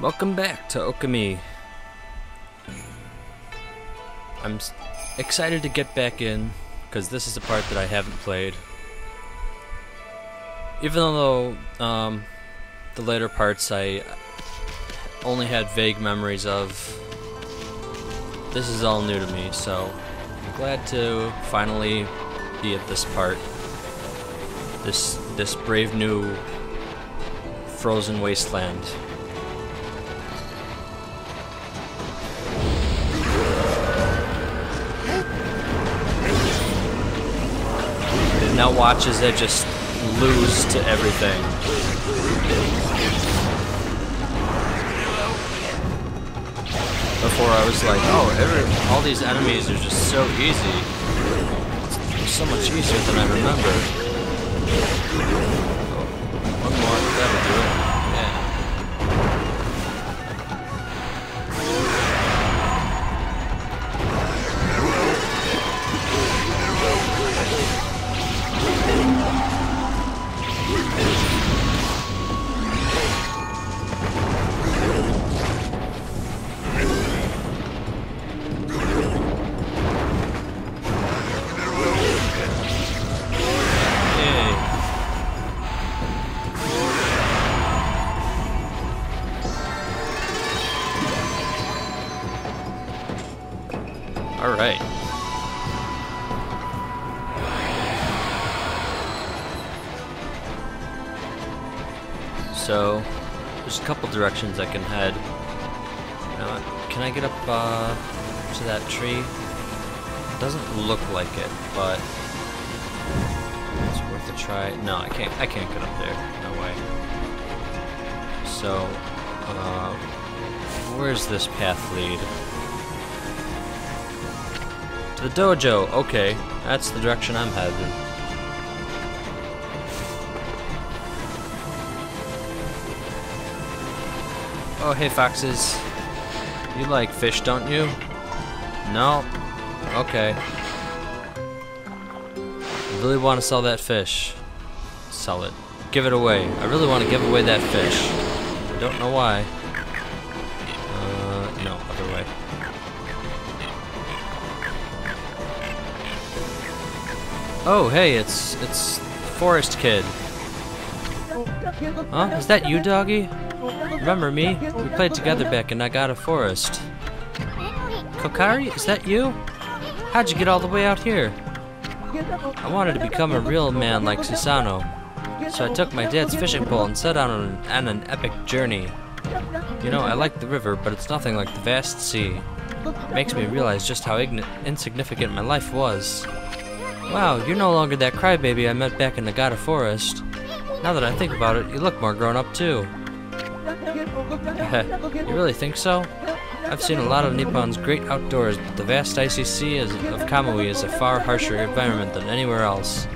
Welcome back to Okami. I'm excited to get back in, because this is a part that I haven't played. Even though the later parts I only had vague memories of, this is all new to me, so I'm glad to finally be at this part. This brave new frozen wasteland. Now watch as I just lose to everything. Before I was like, oh, all these enemies are just so easy. It's so much easier than I remember. Oh, one more, that'll do it. Yeah. Alright. So, there's a couple directions I can head. Can I get up to that tree? It doesn't look like it, but it's worth a try. No, I can't get up there. No way. So, where's this path lead? To the dojo. Okay, that's the direction I'm headed. Oh, hey foxes. You like fish, don't you? No? Okay. I really want to sell that fish. Sell it. Give it away. I really want to give away that fish. I don't know why. No, other way. Oh, hey, it's Forest Kid. Huh? Is that you, doggy? Remember me? We played together back in Nagata Forest. Kokari, is that you? How'd you get all the way out here? I wanted to become a real man like Susano, so I took my dad's fishing pole and set out on an epic journey. You know, I like the river, but it's nothing like the vast sea. It makes me realize just how insignificant my life was. Wow, you're no longer that crybaby I met back in Nagata Forest. Now that I think about it, you look more grown up too. You really think so? I've seen a lot of Nippon's great outdoors, but the vast icy sea of Kamui is a far harsher environment than anywhere else.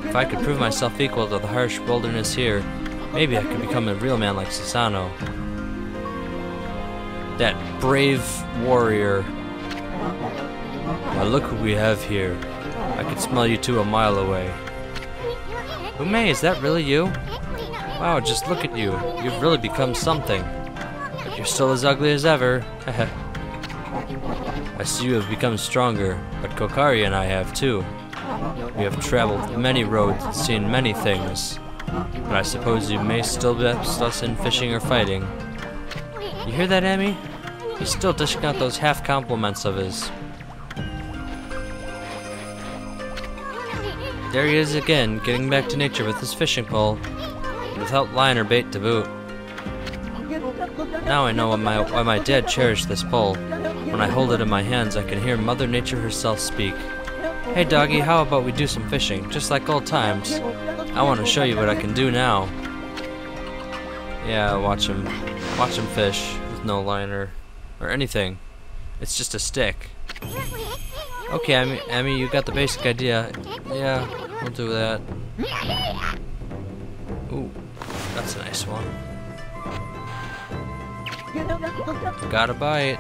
If I could prove myself equal to the harsh wilderness here, maybe I could become a real man like Susano. That brave warrior. Now look who we have here. I could smell you two a mile away. Ume, is that really you? Wow, just look at you. You've really become something. But you're still as ugly as ever. I see you have become stronger, but Kokari and I have too. We have traveled many roads and seen many things. But I suppose you may still best us in fishing or fighting. You hear that, Amy? He's still dishing out those half compliments of his. There he is again, getting back to nature with his fishing pole, without line or bait to boot. Now I know why my dad cherished this pole. When I hold it in my hands, I can hear Mother Nature herself speak. Hey doggy, how about we do some fishing, just like old times? I want to show you what I can do now. Yeah, watch him fish with no line or anything. It's just a stick. Okay, Amy, you got the basic idea. Yeah, we'll do that. Ooh, that's a nice one. Got a bite.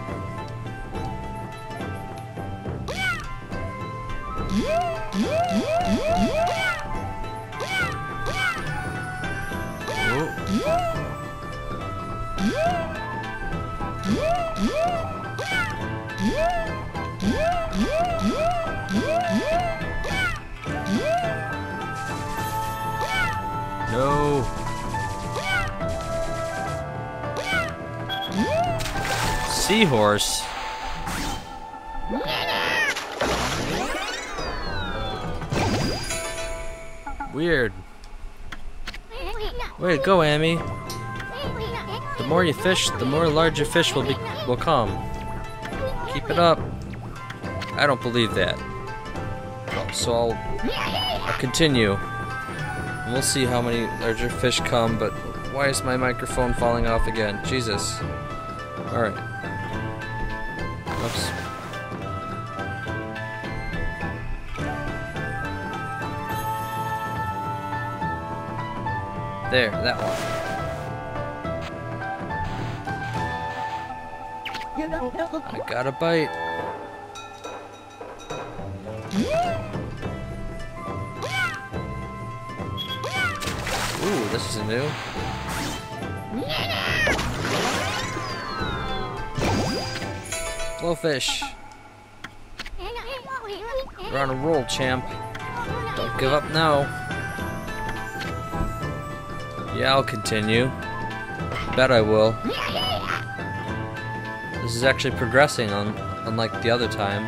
Ooh. No. Seahorse. Weird. Way to go, Amy. The more you fish, the more larger fish will come. Keep it up. I don't believe that. So I'll continue. And we'll see how many larger fish come, but why is my microphone falling off again? Jesus. Alright. Oops. There, that one. I got a bite. Ooh, this is new. Blowfish. You're on a roll, champ. Don't give up now. Yeah, I'll continue. Bet I will. This is actually progressing unlike the other time.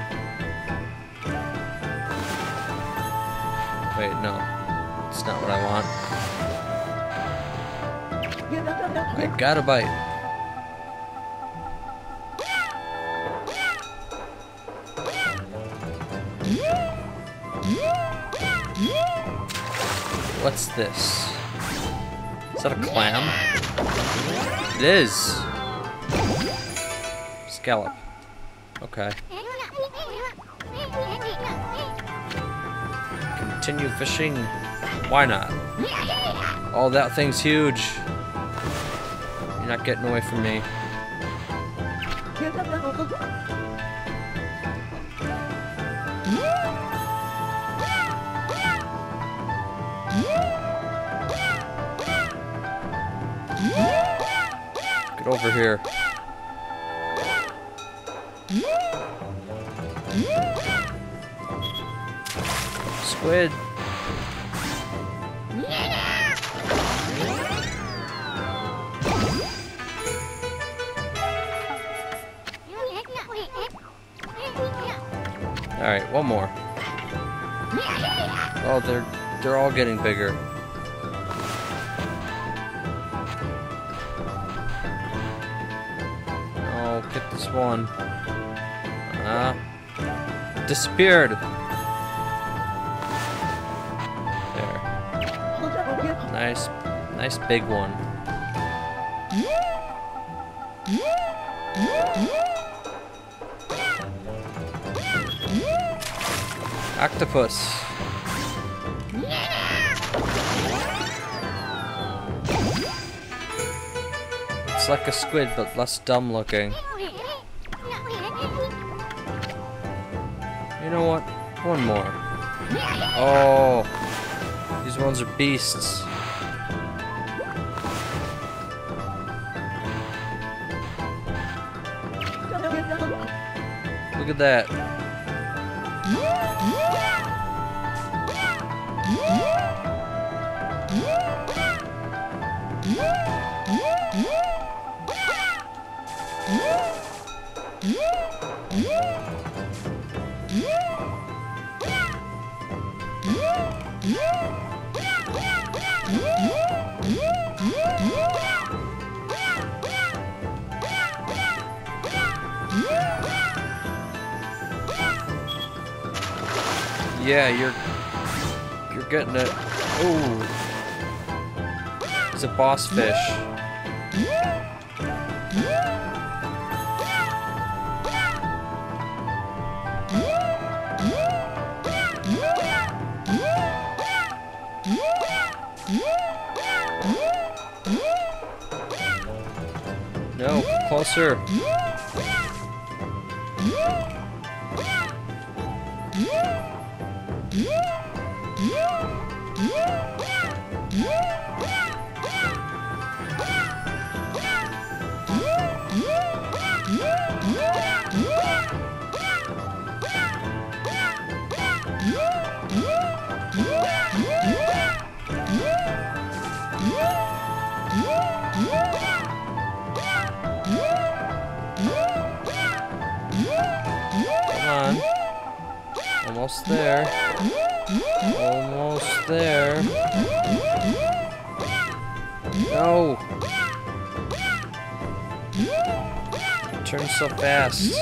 Wait, no. It's not what I want. I got a bite. What's this? Is that a clam? It is. Scallop. Okay. Continue fishing. Why not? Oh, that thing's huge. You're not getting away from me. Get over here. Squid. Alright, one more. Oh, they're all getting bigger. Oh, get this one. Disappeared. There. Nice big one. Octopus. It's like a squid, but less dumb looking. You know what? One more. Oh, these ones are beasts. Look at that. Yeah, you're getting it. Oh, he's a boss fish. No, closer. on. Almost there. Almost there. No! Turn so fast.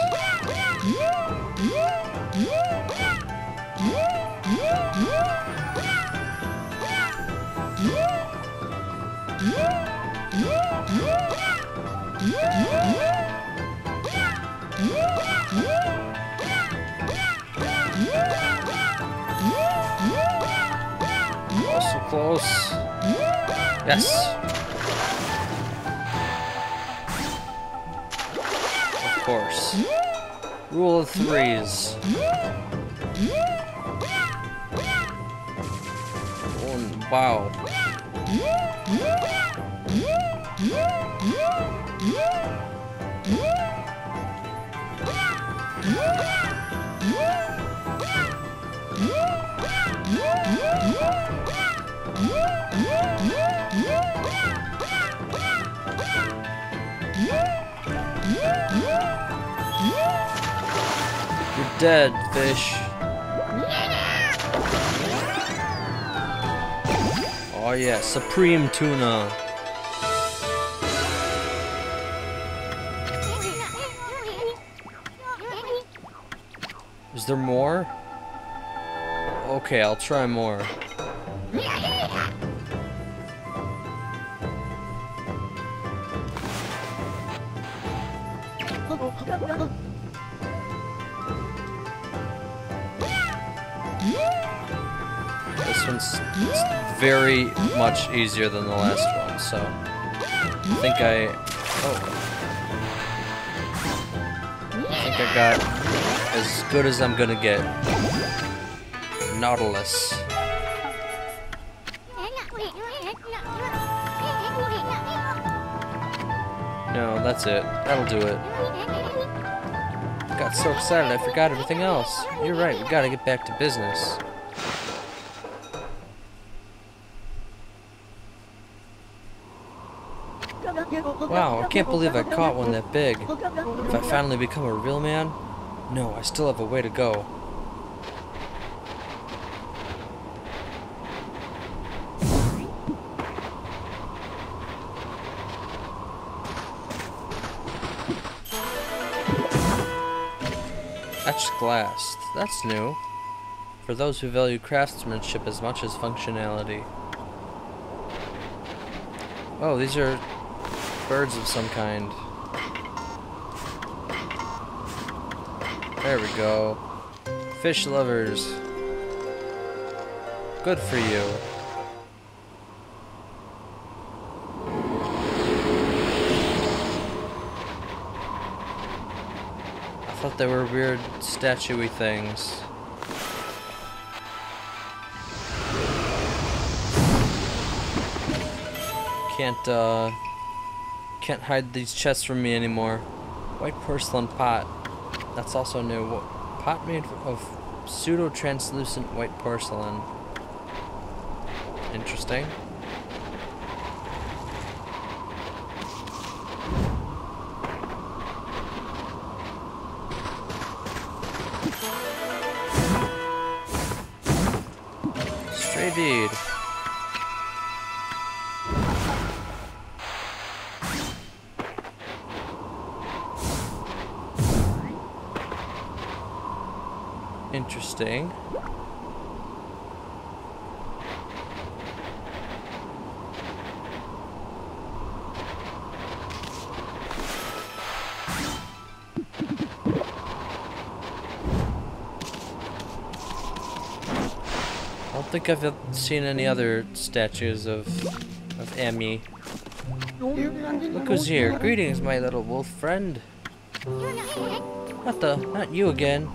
Oh, so close. Yes. Of course. Rule of threes. Oh, wow. You're dead, fish. Oh yeah, supreme tuna. Is there more? Okay, I'll try more. This one's very much easier than the last one, so I think I got as good as I'm gonna get. Nautilus. No, that's it. That'll do it. Got so excited I forgot everything else. You're right, we gotta get back to business. Wow, I can't believe I caught one that big. If I finally become a real man? No, I still have a way to go. Etched glass. That's new. For those who value craftsmanship as much as functionality. Oh, these are birds of some kind. There we go. Fish lovers. Good for you. I thought they were weird statue-y things. Can't hide these chests from me anymore. White porcelain pot. That's also new. Pot made of pseudo-translucent white porcelain. Interesting. Stray bead. Interesting. I don't think I've seen any other statues of Amy. Look who's here. Greetings, my little wolf friend. Not you again.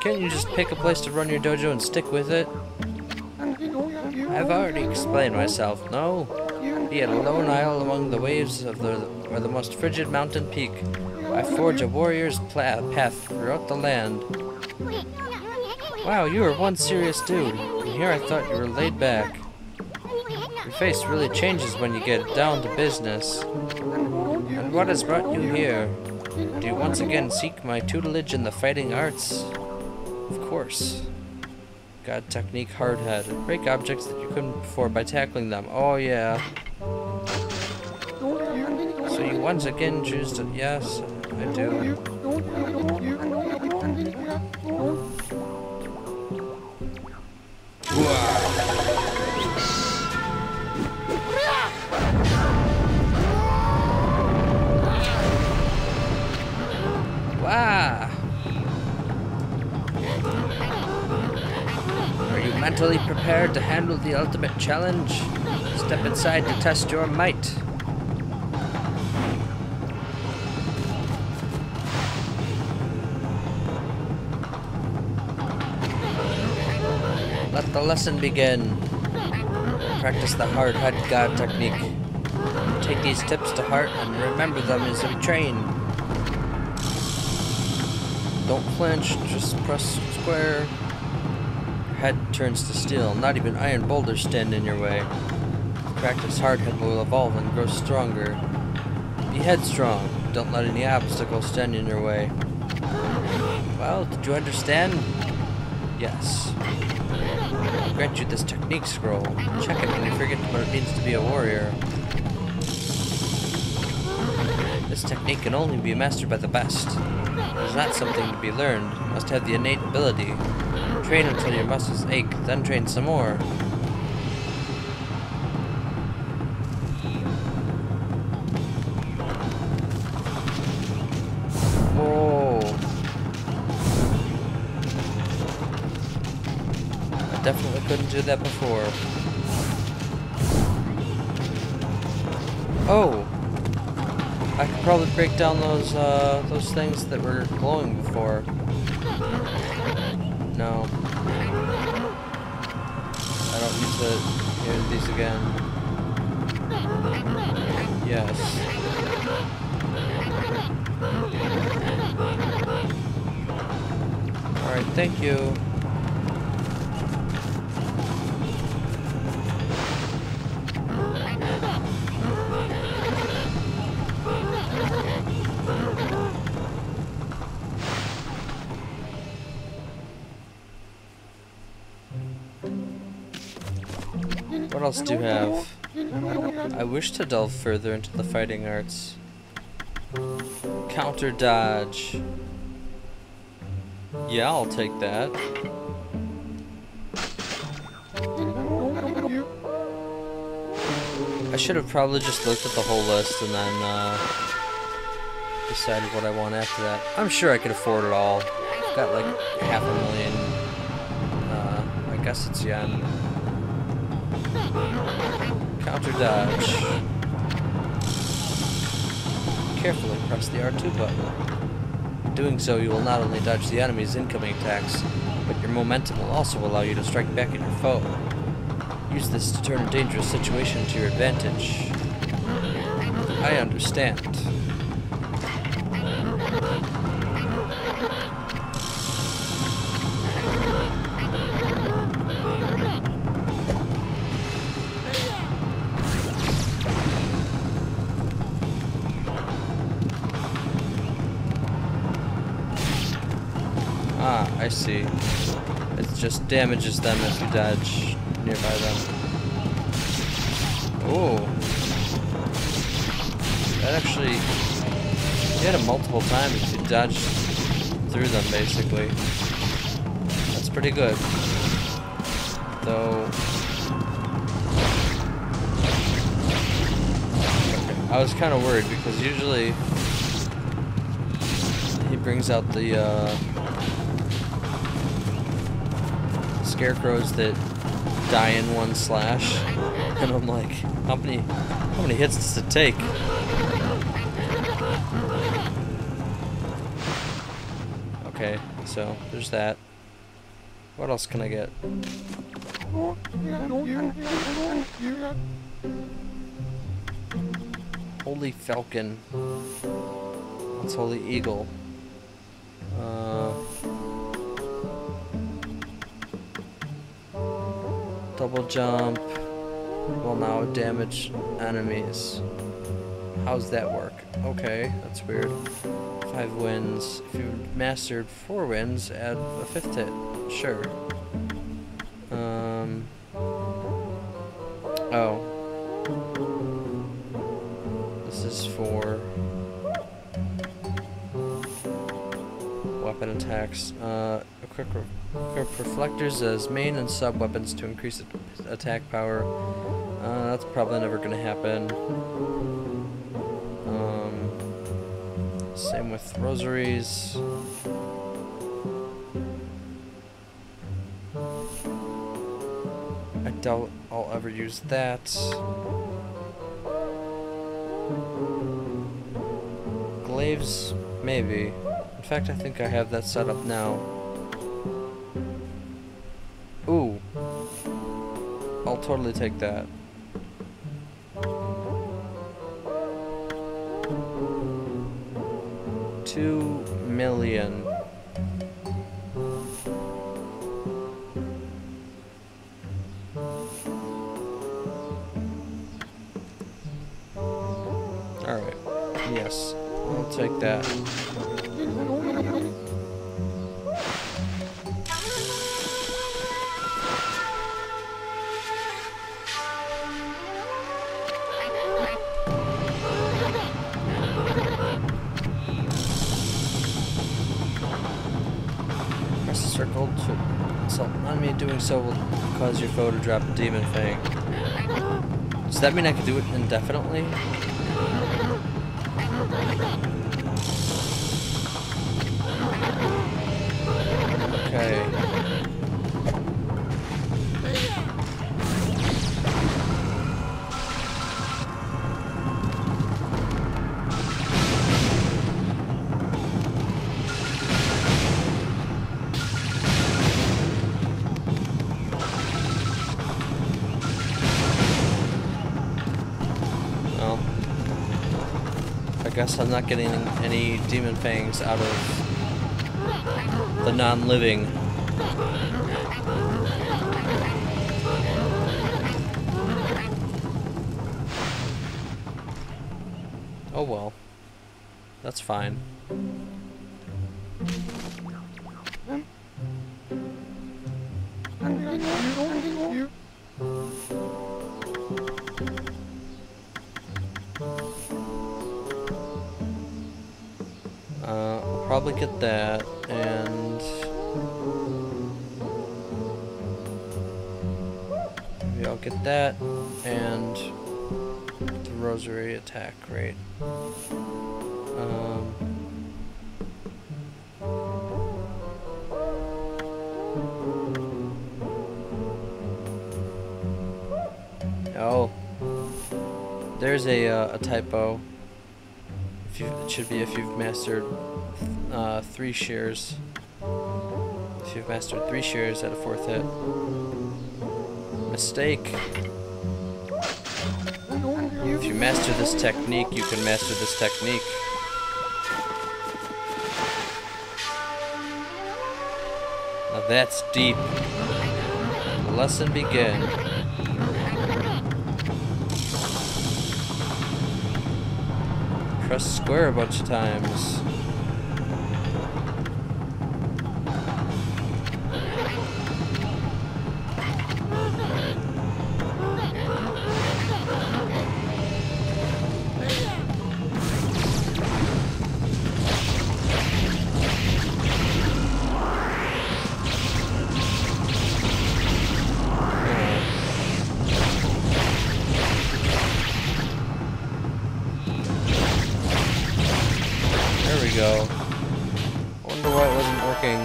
Can't you just pick a place to run your dojo and stick with it? I've already explained myself, no? Be it a lone isle among the waves or the most frigid mountain peak, I forge a warrior's path throughout the land. Wow, you were one serious dude. And here I thought you were laid back. Your face really changes when you get down to business. And what has brought you here? Do you once again seek my tutelage in the fighting arts? Of course. God technique hardhead. Break objects that you couldn't before by tackling them. Oh yeah. So you once again choose to... Yes, I do. Wow. Are you mentally prepared to handle the ultimate challenge? Step inside to test your might. Let the lesson begin. Practice the hard head God technique. Take these tips to heart and remember them as you train. Don't flinch, just press square. Your head turns to steel. Not even iron boulders stand in your way. Practice hard head will evolve and grow stronger. Be headstrong. Don't let any obstacles stand in your way. Well, did you understand? Yes. I'll grant you this technique scroll. Check it when you forget what it means to be a warrior. This technique can only be mastered by the best. It is not something to be learned. You must have the innate ability. Train until your muscles ache, then train some more. Whoa. I definitely couldn't do that before. Oh! I could probably break down those things that were glowing before. No. I don't need to use these again. Yes. Alright, thank you. What else do you have? I wish to delve further into the fighting arts. Counter dodge. Yeah, I'll take that. I should have probably just looked at the whole list and then decided what I want after that. I'm sure I could afford it all. I've got like $500,000. I guess it's yen. Counter dodge. Carefully press the R2 button. In doing so, you will not only dodge the enemy's incoming attacks, but your momentum will also allow you to strike back at your foe. Use this to turn a dangerous situation to your advantage. I understand. Ah, I see. It just damages them if you dodge nearby them. Oh. That actually... You hit them multiple times if you dodge through them, basically. That's pretty good. Though... I was kind of worried because usually... He brings out the, scarecrows that die in one slash, and I'm like, how many hits does it take? Okay, so there's that. What else can I get? Holy Falcon. That's Holy Eagle. Double jump will now damage enemies. How's that work? Okay, that's weird. 5 wins. If you mastered 4 wins, add a 5th hit. Sure. Oh. This is for weapon attacks. Equip reflectors as main and sub weapons to increase attack power. That's probably never gonna happen. Same with rosaries. I doubt I'll ever use that. Glaives, maybe. In fact, I think I have that set up now. Ooh. I'll totally take that. $2 million. Alright. Yes. I'll take that. Press the circle to insult an enemy. Doing so will cause your foe to drop a demon fang. Does that mean I can do it indefinitely? Okay. Well, I guess I'm not getting any demon fangs out of the non-living. Oh well. That's fine. I'll probably get that, and maybe I'll get that, and the rosary attack rate. Oh, there's a typo. It should be if you've mastered 3 shares. If you've mastered 3 shares at a 4th hit. Mistake. If you master this technique, you can master this technique. Now that's deep. The lesson begin. Press square a bunch of times. Go. I wonder why it wasn't working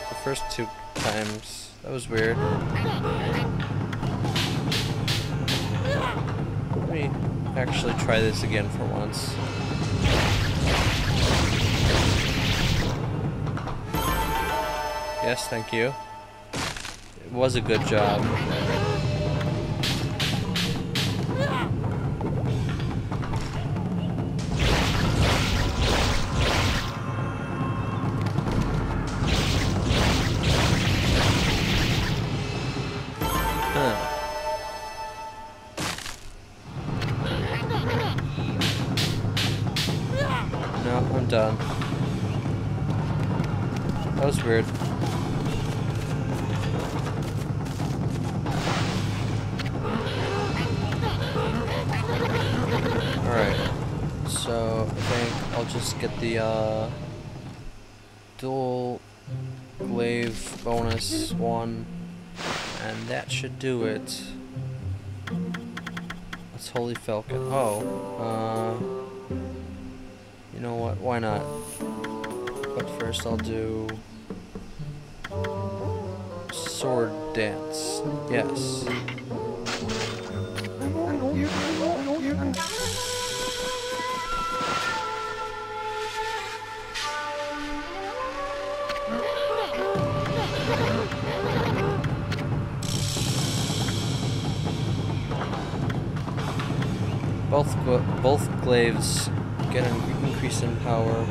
the first 2 times. That was weird. Let me actually try this again for once. Yes, thank you. It was a good job. weird. Alright. So, I think I'll just get the, dual glaive bonus one, and that should do it. That's Holy Falcon. Oh, you know what? Why not? But first I'll do sword dance. Yes. Both glaives get an increase in power.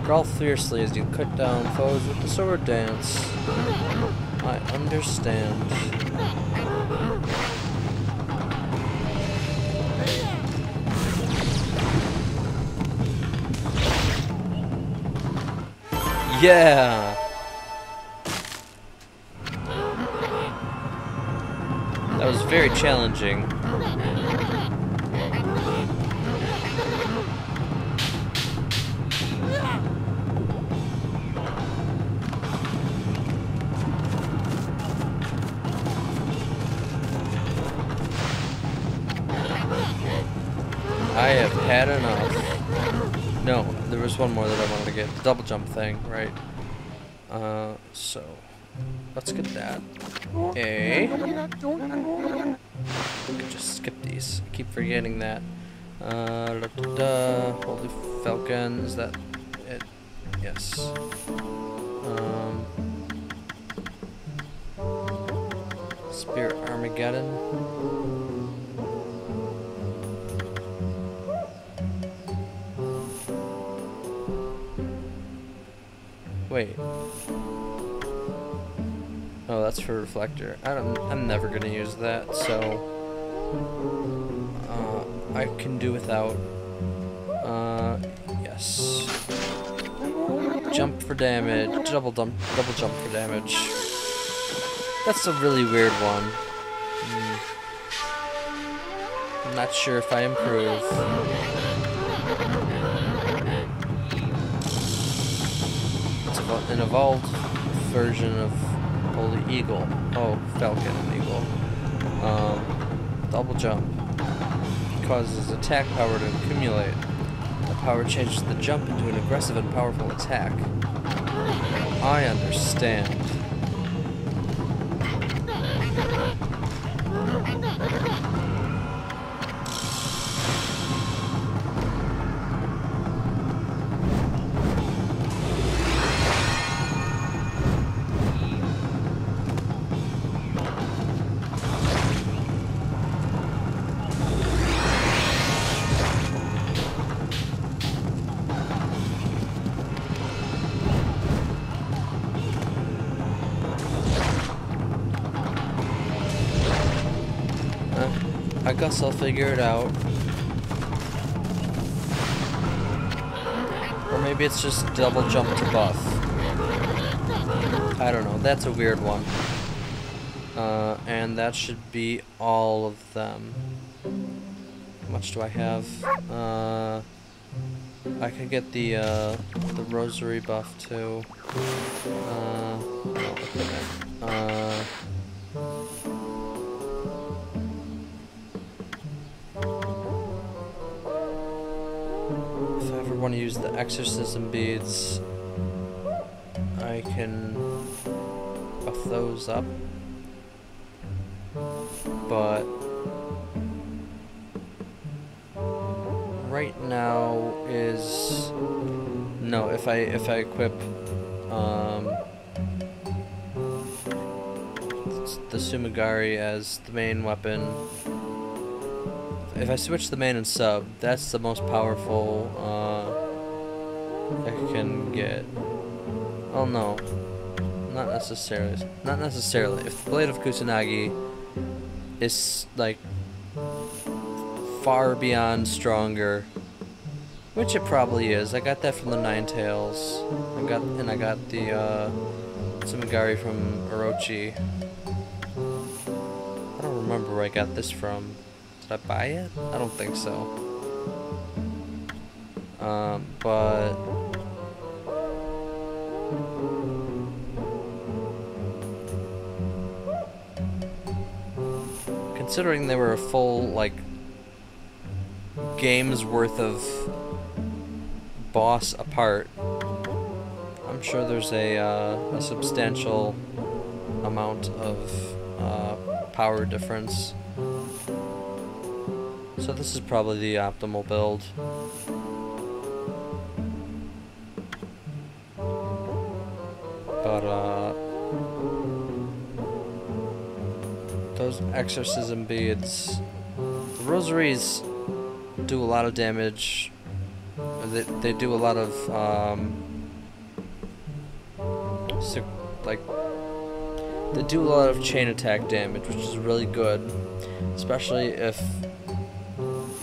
Growl fiercely as you cut down foes with the sword dance. I understand. Yeah! That was very challenging. I have had enough. No, there was one more that I wanted to get. The double jump thing, right? So let's get that. A. We could just skip these. I keep forgetting that. Holy Falcon, is that it? Yes. Spirit Armageddon. Wait. Oh, that's for reflector. I'm never gonna use that, so I can do without. Yes. Jump for damage. Double jump for damage. That's a really weird one. I'm not sure if I improve. An evolved version of Holy Eagle. Oh, Falcon and Eagle. Double jump. Causes attack power to accumulate. The power changes the jump into an aggressive and powerful attack. I understand. I guess I'll figure it out. Or maybe it's just double jump to buff. I don't know, that's a weird one. And that should be all of them. How much do I have? I could get the rosary buff too. No, okay. If I ever want to use the exorcism beads, I can buff those up. But right now is no. If I equip the Sumigari as the main weapon. If I switch the main and sub, that's the most powerful I can get. Oh no, not necessarily. Not necessarily. If the Blade of Kusanagi is like far beyond stronger, which it probably is. I got that from the Nine Tails. I got the Tsumigari from Orochi. I don't remember where I got this from. Did I buy it? I don't think so. But considering they were a full, like, game's worth of boss apart, I'm sure there's a substantial amount of power difference. So this is probably the optimal build. But those exorcism beads, the rosaries do a lot of damage. They do a lot of they do a lot of chain attack damage, which is really good, especially if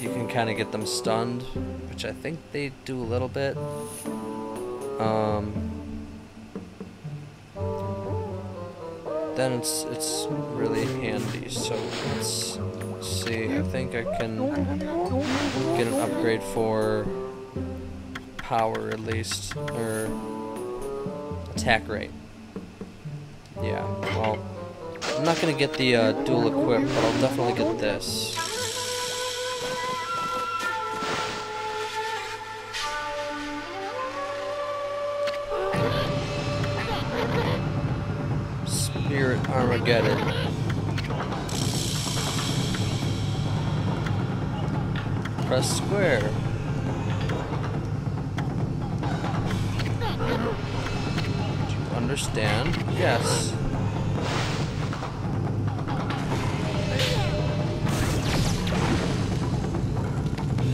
you can kind of get them stunned, which I think they do a little bit. Then it's really handy. So let's see. I think I can get an upgrade for power at least, or attack rate. Yeah. Well, I'm not gonna get the dual equip, but I'll definitely get this. Spirit Armageddon. Press square. Do you understand? Yes.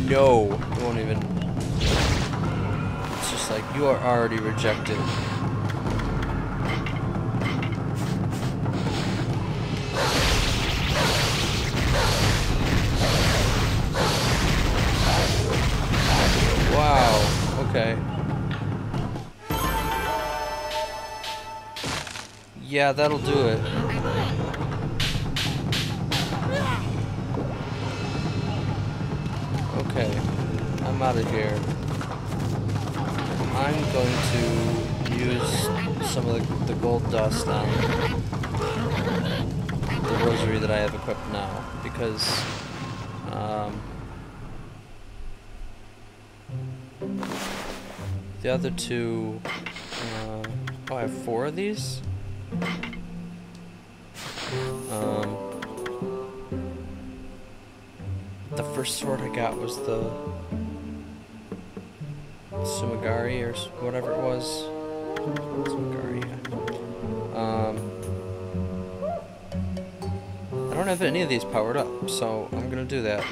No, you won't even. It's just like, you are already rejected. Wow, okay. Yeah, that'll do it. Okay, I'm out of here. I'm going to use some of the gold dust on the rosary that I have equipped now, because the other two, oh, I have 4 of these? The first sword I got was the Tsumigari, or whatever it was. Tsumigari, yeah. I don't have any of these powered up, so I'm gonna do that.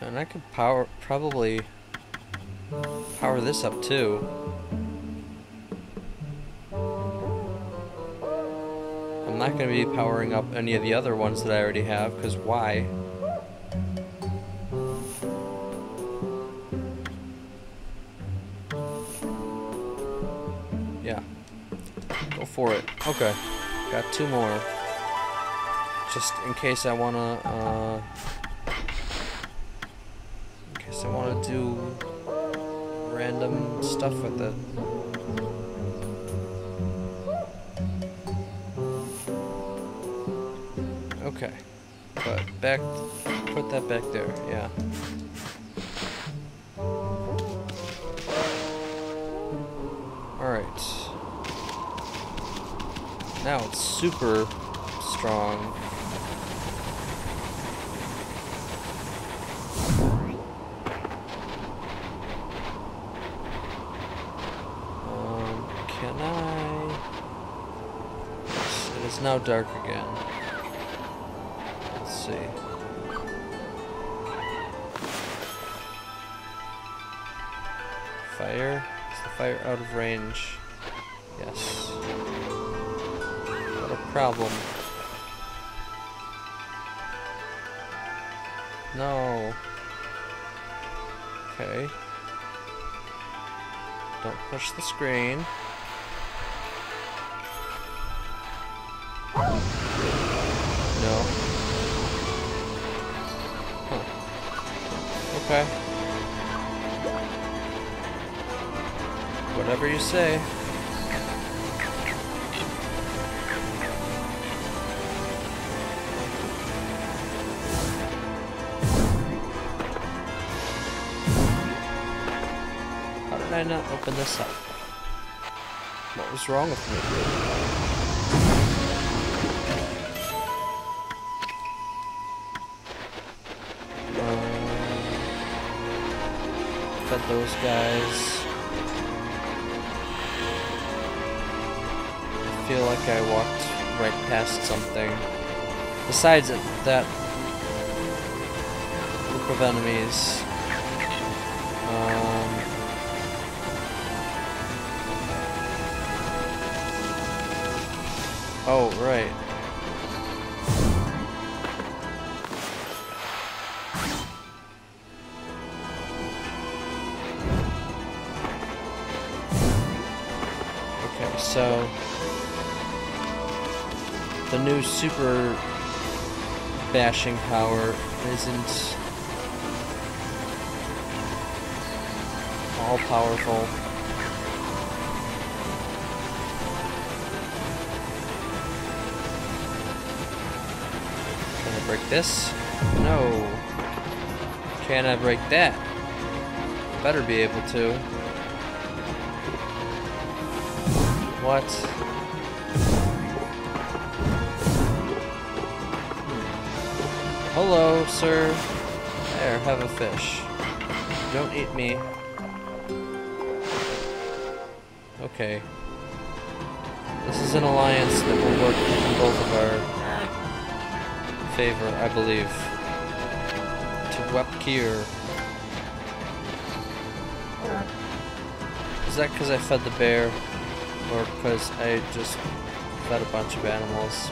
And I could probably power this up too. I'm not going to be powering up any of the other ones that I already have, because why? Yeah. Go for it. Okay. Got 2 more. Just in case I want to, do random stuff with it. Okay, but put that back there, yeah. Alright. Now it's super strong. Can I? Yes, it is now dark again. Let's see. Fire? Is the fire out of range? Yes. What a problem. No. Okay. Don't push the screen. No. Huh. Okay. Whatever you say. How did I not open this up? What was wrong with me? Fed those guys. I feel like I walked right past something. Besides that group of enemies. Oh, right. Okay, so the new super bashing power isn't all powerful. Can I break this? No. Can I break that? Better be able to. What? Hello, sir. There, have a fish. Don't eat me. Okay. This is an alliance that will work in both of our favor, I believe. To Wepkier. Is that because I fed the bear? Or because I just fed a bunch of animals?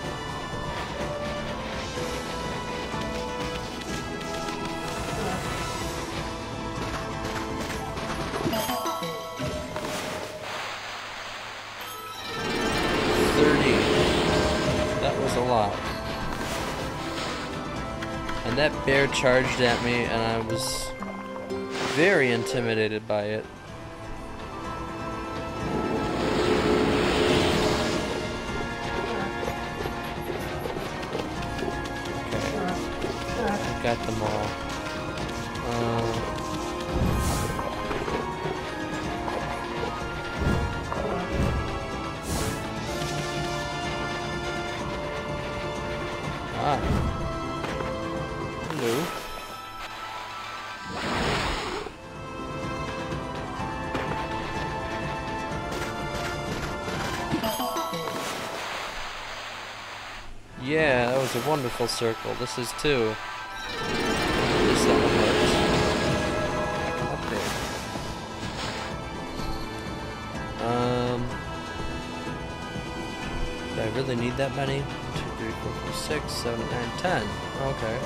And that bear charged at me, and I was very intimidated by it. Okay, I got them all. Hello. Yeah, that was a wonderful circle. This is too. At least that one works. Do I really need that many? 2, 3, 4, 5, 6, 7, 9, 10. Okay.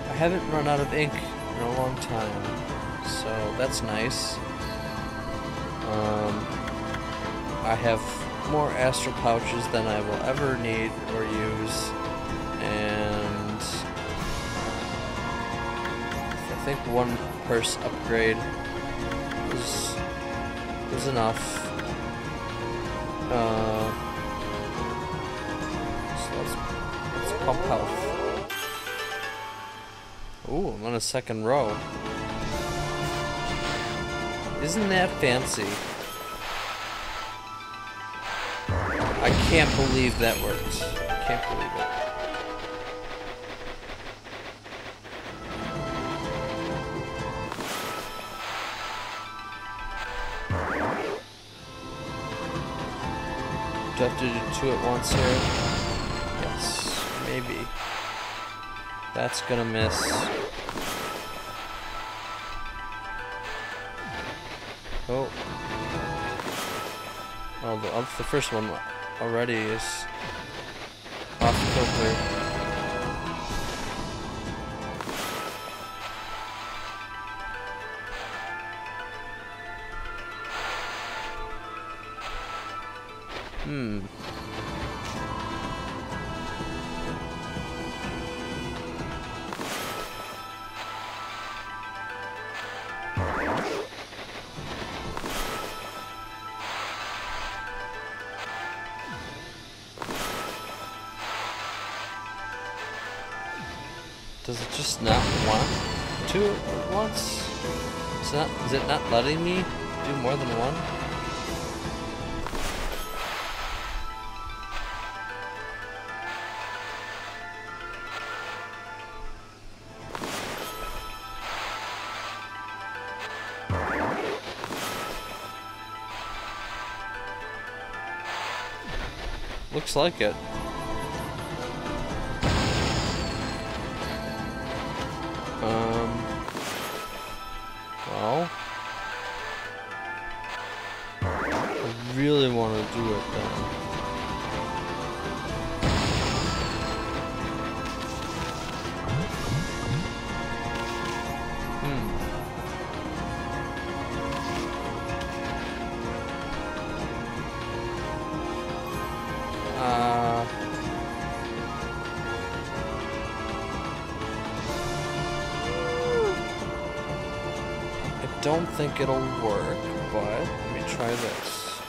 I haven't run out of ink in a long time, so that's nice. I have more astral pouches than I will ever need or use, and I think one purse upgrade was enough. So let's pump health. Ooh, I'm on a second row. Isn't that fancy? I can't believe that worked. I can't believe it. Do I have to do 2 at once here? Yes, maybe. That's gonna miss. Oh. Oh, the first one already is off kilter. Does it just not want to at once? Is it not letting me do more than one? Looks like it. Well, I really want to do it then. I don't think it'll work, but let me try this.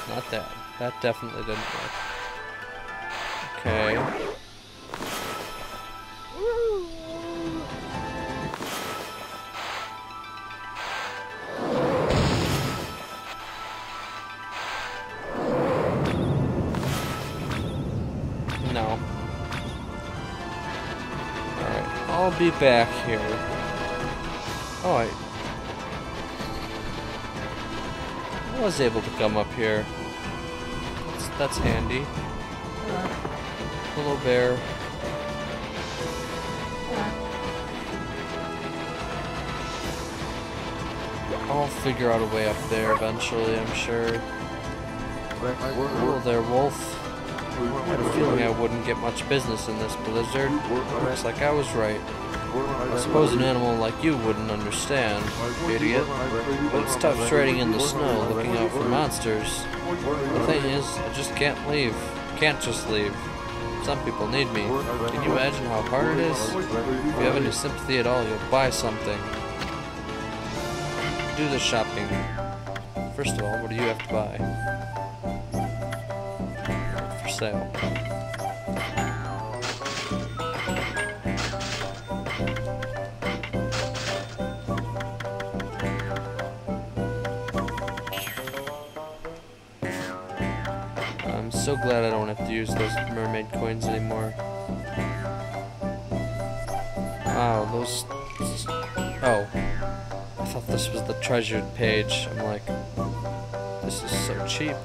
Not that. That definitely didn't work. Okay. No. I'll be back here. Oh, I was able to come up here. That's handy. Little bear. I'll figure out a way up there eventually, I'm sure. Hello there, wolf. I had a feeling I wouldn't get much business in this blizzard. Looks like I was right. I suppose an animal like you wouldn't understand, idiot. But it's tough trading in the snow, looking out for monsters. The thing is, I just can't leave. Can't just leave. Some people need me. Can you imagine how hard it is? If you have any sympathy at all, you'll buy something. Do the shopping. First of all, what do you have to buy? Sale. I'm so glad I don't have to use those mermaid coins anymore. Wow, those... Oh. I thought this was the treasured page. I'm like, this is so cheap.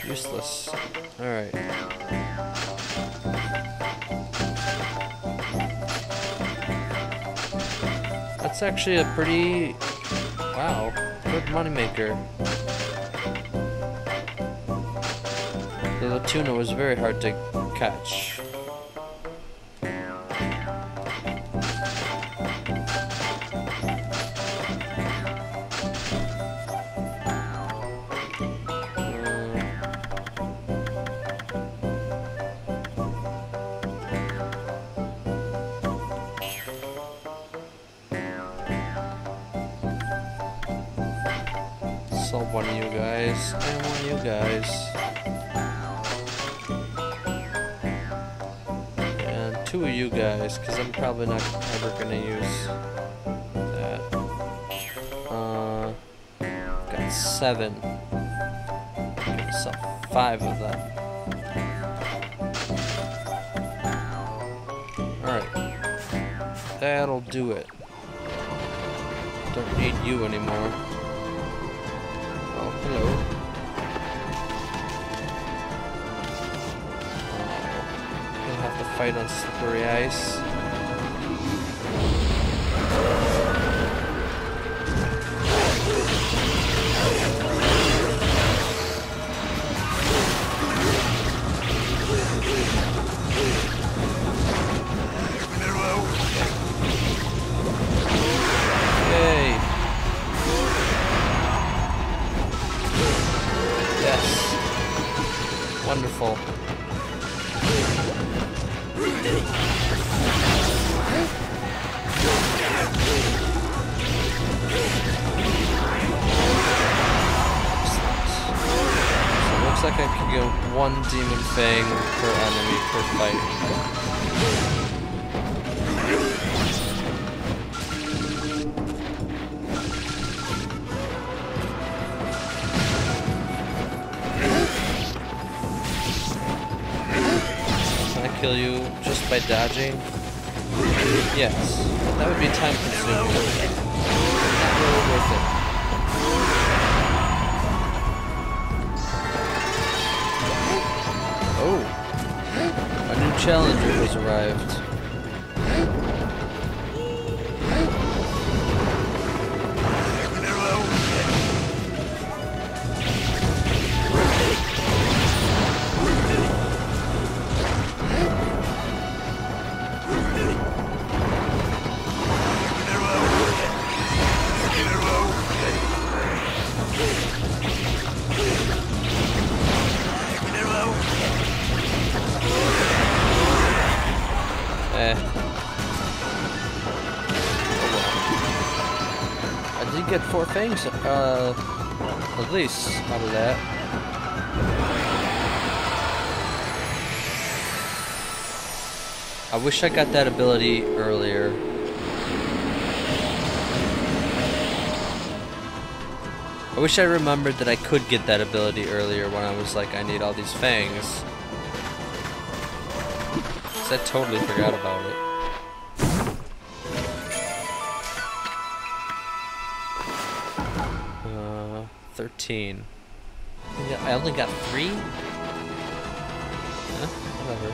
Useless. Alright. That's actually a pretty... wow. Good moneymaker. The tuna was very hard to catch. One of you guys, and one of you guys. And two of you guys, because I'm probably not ever going to use that. Got 7. So 5 of them. Alright. That'll do it. Don't need you anymore. Hello. You'll have to fight on slippery ice. Yay. one demon fang per enemy per fight. Can I kill you just by dodging? Yes. That would be time consuming. Not really worth it. Oh, a new challenger has arrived. I did get 4 fangs, at least out of that. I wish I got that ability earlier. I wish I remembered that I could get that ability earlier when I was like, I need all these fangs. I totally forgot about it. 13. I only got 3? Whatever.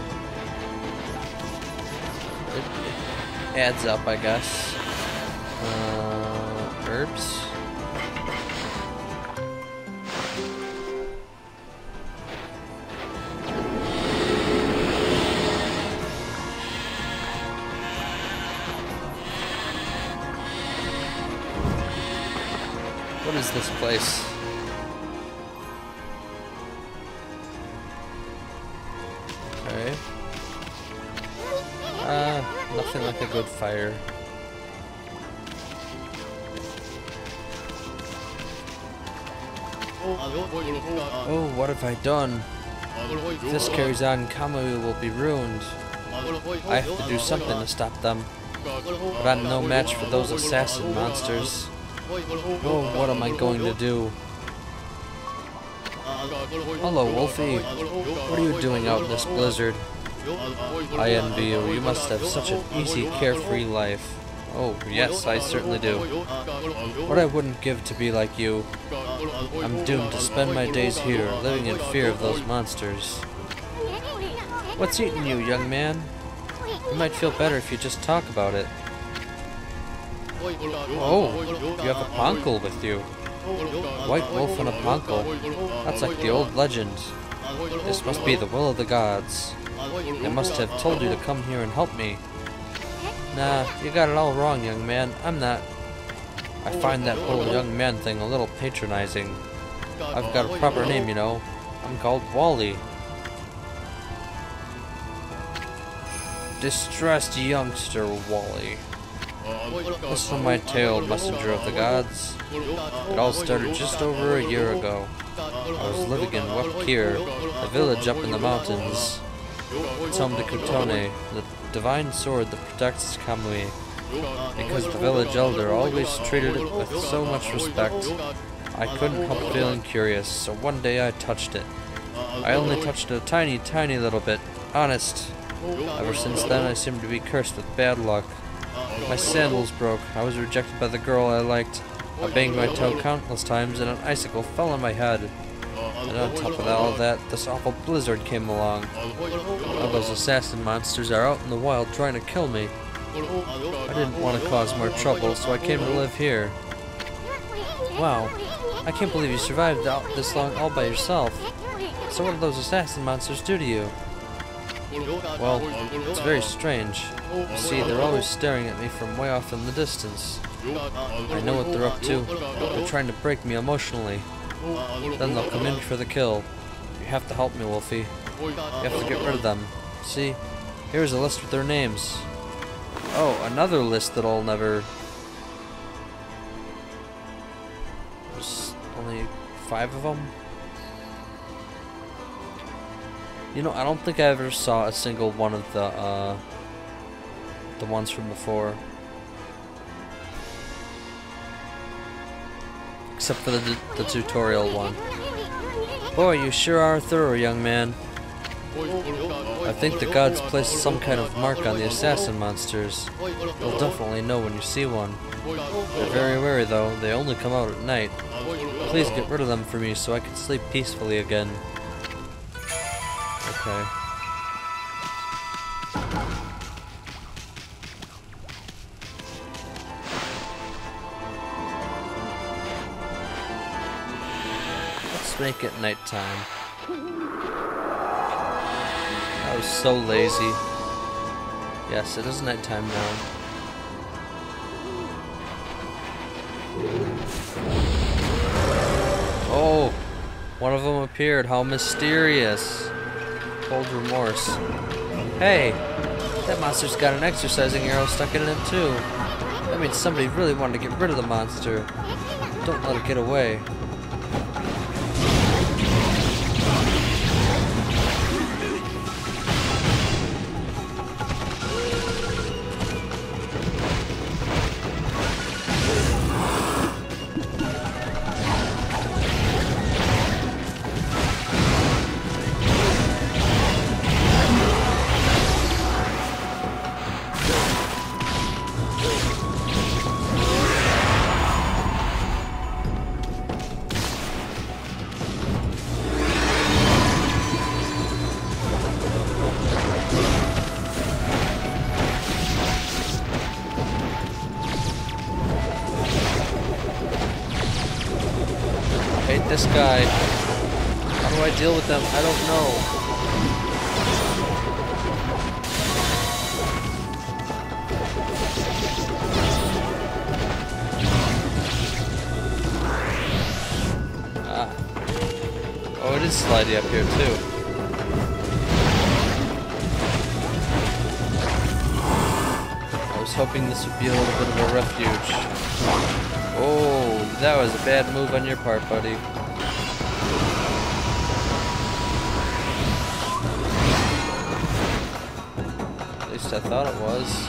It adds up, I guess. Herbs. What is this place? Okay. Nothing like a good fire. Oh, what have I done? If this carries on, Okami will be ruined. I have to do something to stop them. But I'm no match for those assassin monsters. Oh, what am I going to do? Hello, Wolfie. What are you doing out in this blizzard? I envy you. You must have such an easy, carefree life. Oh, yes, I certainly do. What I wouldn't give to be like you. I'm doomed to spend my days here, living in fear of those monsters. What's eating you, young man? You might feel better if you just talk about it. Oh, you have a poncle with you. White wolf and a poncle. That's like the old legend. This must be the will of the gods. They must have told you to come here and help me. Nah, you got it all wrong, young man. I'm not. I find that whole young man thing a little patronizing. I've got a proper name, you know. I'm called Wally. Distressed youngster Wally. Listen to my tale, messenger of the gods. It all started just over a year ago. I was living in Wakir, a village up in the mountains. It's home to Kutone, the divine sword that protects Kamui. Because the village elder always treated it with so much respect, I couldn't help feeling curious, so one day I touched it. I only touched it a tiny, tiny little bit, honest. Ever since then I seem to be cursed with bad luck. My sandals broke, I was rejected by the girl I liked. I banged my toe countless times and an icicle fell on my head. And on top of all that, this awful blizzard came along. All those assassin monsters are out in the wild trying to kill me. I didn't want to cause more trouble, so I came to live here. Wow, I can't believe you survived this long all by yourself. So what did those assassin monsters do to you? Well, it's very strange. You see, they're always staring at me from way off in the distance. I know what they're up to. They're trying to break me emotionally. Then they'll come in for the kill. You have to help me, Wolfie. You have to get rid of them. See? Here's a list with their names. Oh, another list that I'll never... There's only 5 of them? You know, I don't think I ever saw a single one of the ones from before. Except for the tutorial one. Boy, you sure are thorough, young man. I think the gods placed some kind of mark on the assassin monsters. You'll definitely know when you see one. They're very wary though, they only come out at night. Please get rid of them for me so I can sleep peacefully again. Okay. Let's make it nighttime. I was so lazy. Yes, it is nighttime now. Oh! One of them appeared. How mysterious. Cold remorse. Hey! That monster's got an exercising arrow stuck in it too. That means somebody really wanted to get rid of the monster. Don't let it get away. This guy. How do I deal with them? I don't know. Ah. Oh, it is slidey up here too. I was hoping this would be a little bit of a refuge. Oh, that was a bad move on your part, buddy. At least I thought it was.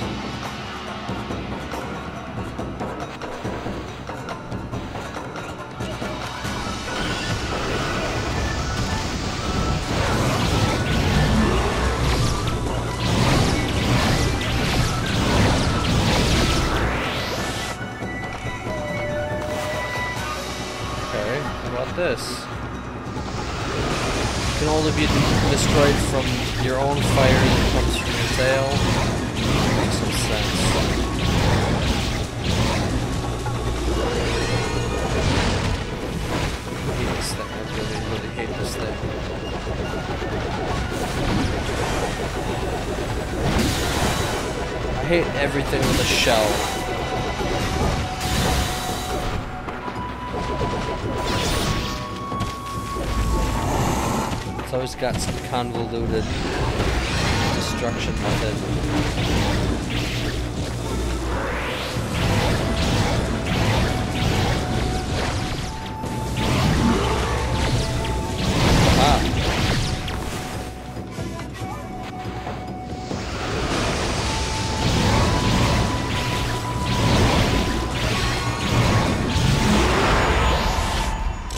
This can only be destroyed from your own fire that comes from your tail. Makes some sense. I hate this thing. I really, really hate this thing. I hate everything with a shell. It's always got some convoluted destruction method. Ah.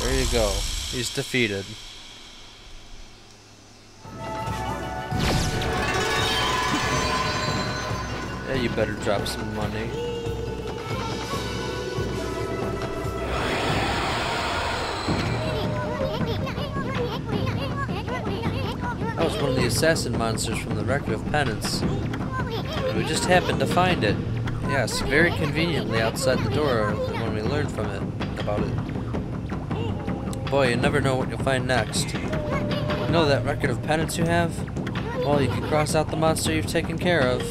There you go. He's defeated. You better drop some money. That was one of the assassin monsters from the Record of Penance. We just happened to find it. Yes, very conveniently outside the door when we learned from it about it. Boy, you never know what you'll find next. You know that Record of Penance you have? Well, you can cross out the monster you've taken care of.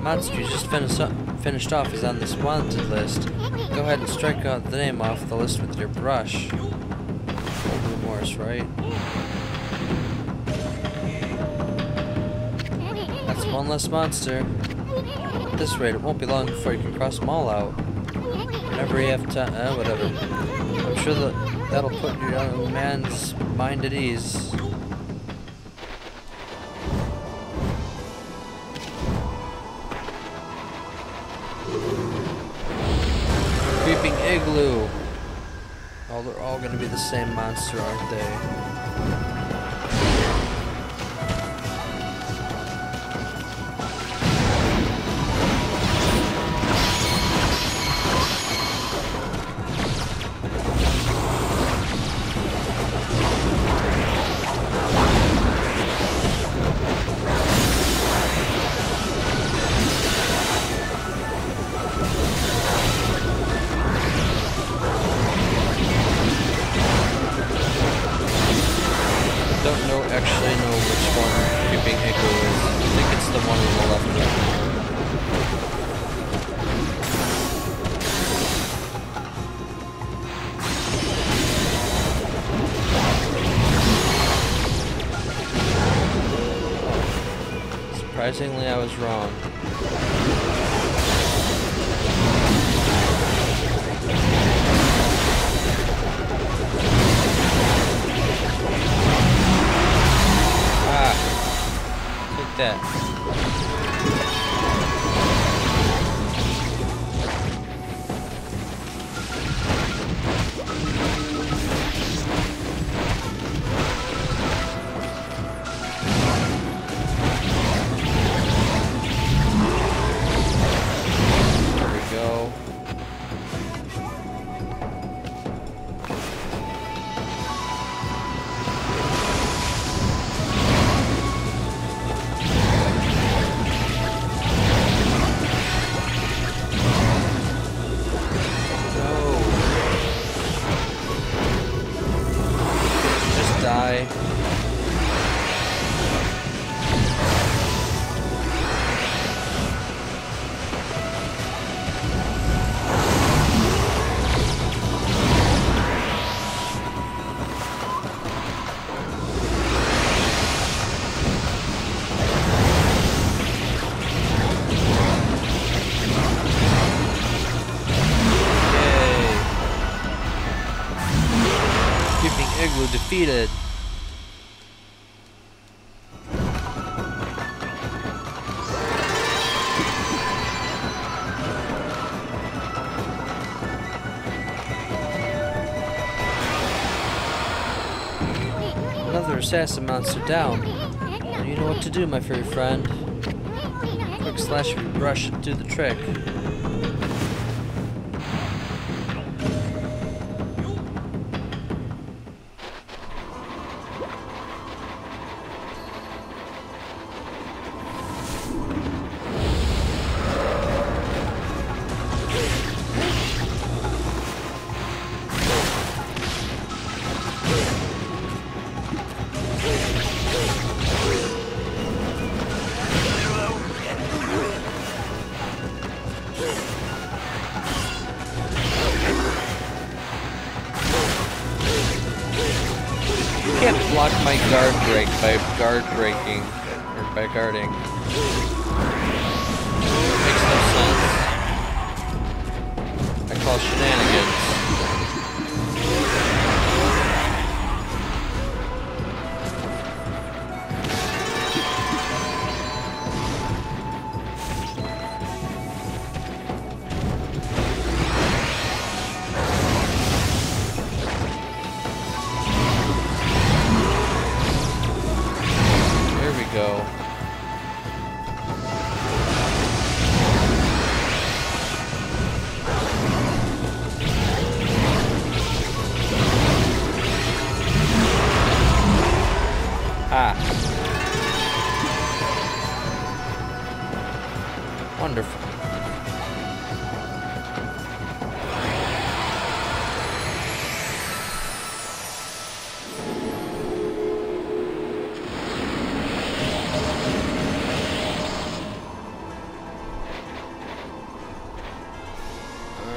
The monster you just finished off is on this wanted list. Go ahead and strike out the name off the list with your brush. Cold remorse, right? That's one less monster. At this rate, it won't be long before you can cross them all out. Whenever you have time, whatever. I'm sure that'll put your young man's mind at ease. igloo. Oh, they're all gonna be the same monster, aren't they? Actually know which one Creeping Igloo is. I think it's the one on the left. Surprisingly, I was wrong. That. There we go. Die. Igloo defeated. Another assassin monster down. Now you know what to do, my furry friend. Quick slash of your brush should do the trick. You can't block my guard break by guard breaking, or by guarding. Makes no sense. I call shenanigans. Go. Ah. Wonderful.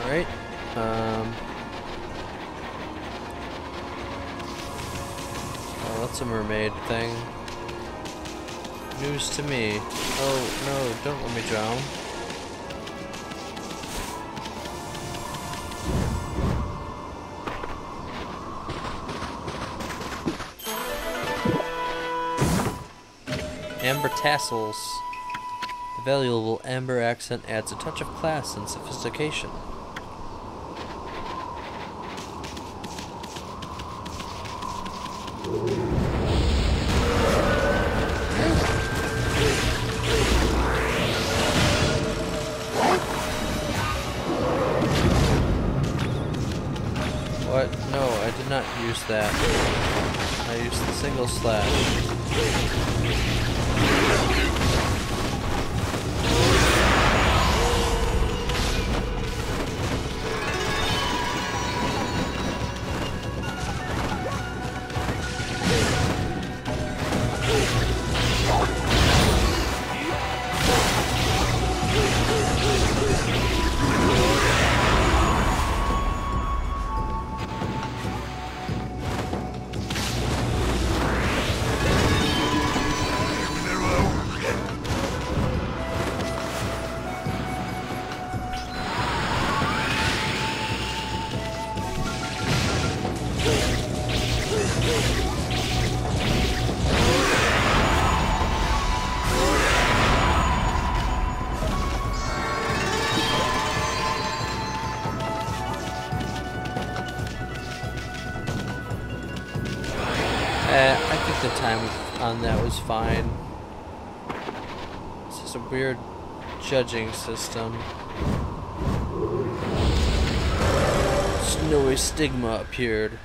Alright, oh, that's a mermaid thing. News to me. Oh, no, don't let me drown. Amber tassels. The valuable amber accent adds a touch of class and sophistication. that. I use the single slash. I think the time on that was fine. It's just a weird judging system. Snowy stigma appeared.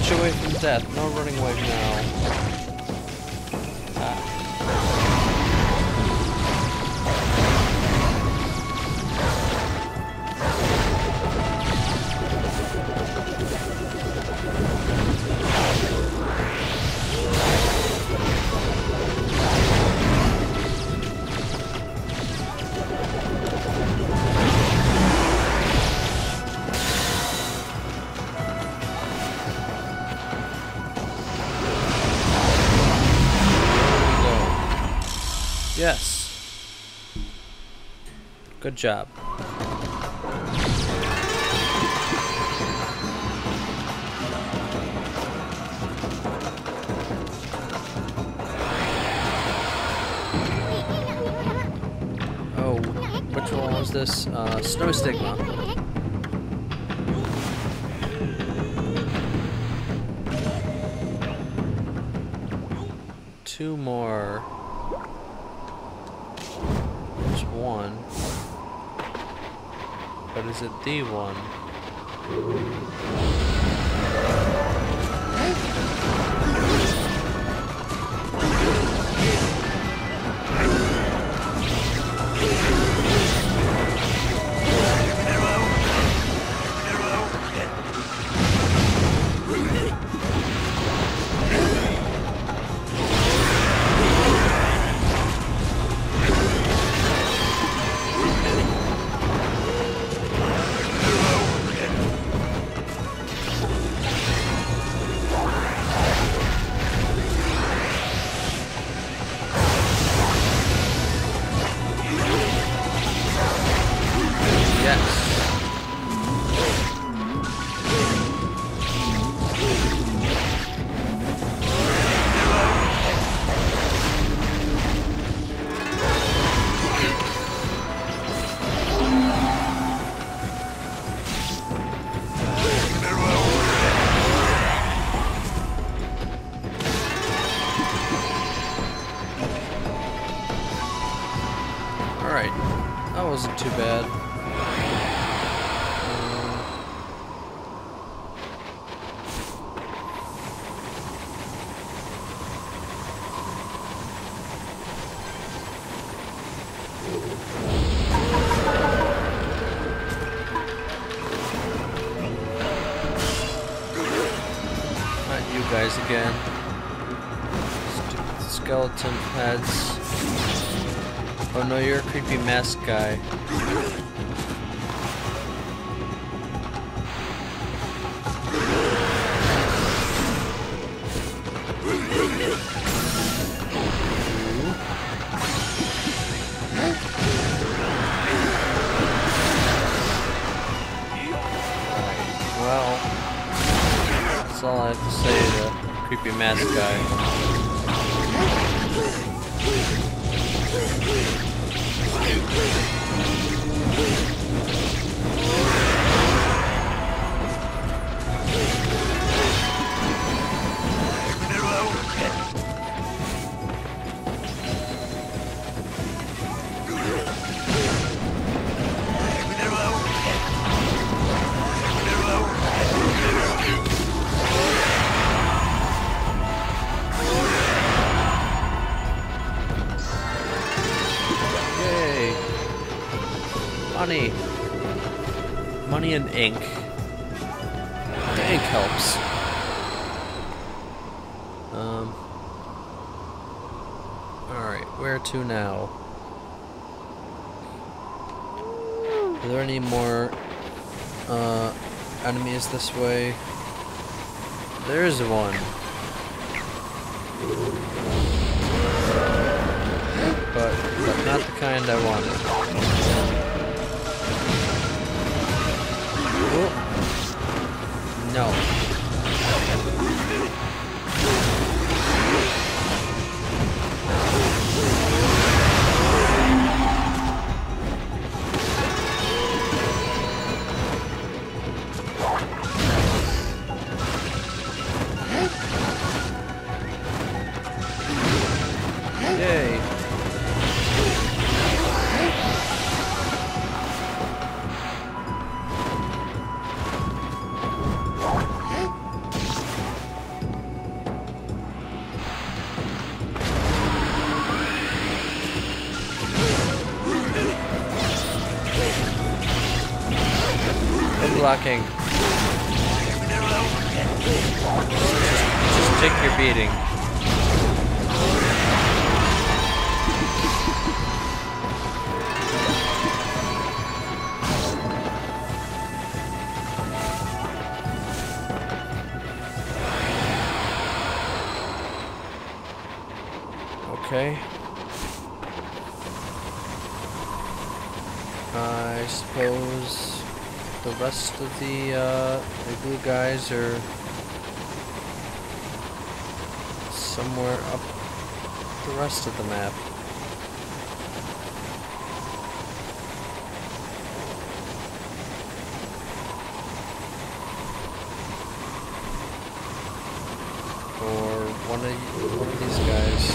Away from death, no running away now. Yes. Good job. Oh, which one was this? Snow Stigma. Two more. One, but is it the one? Alright, that wasn't too bad. Not you guys again. Stupid skeleton heads. Oh no, you're a creepy mask guy. Well, that's all I have to say to creepy mask guy. Money. Money and ink. The ink helps. Alright, where to now? Are there any more enemies this way? There's one. But not the kind I wanted. Oh. No. Yay. Blocking. Just take your beating. Okay. I suppose the rest of the blue guys are somewhere up the rest of the map. Or one of these guys.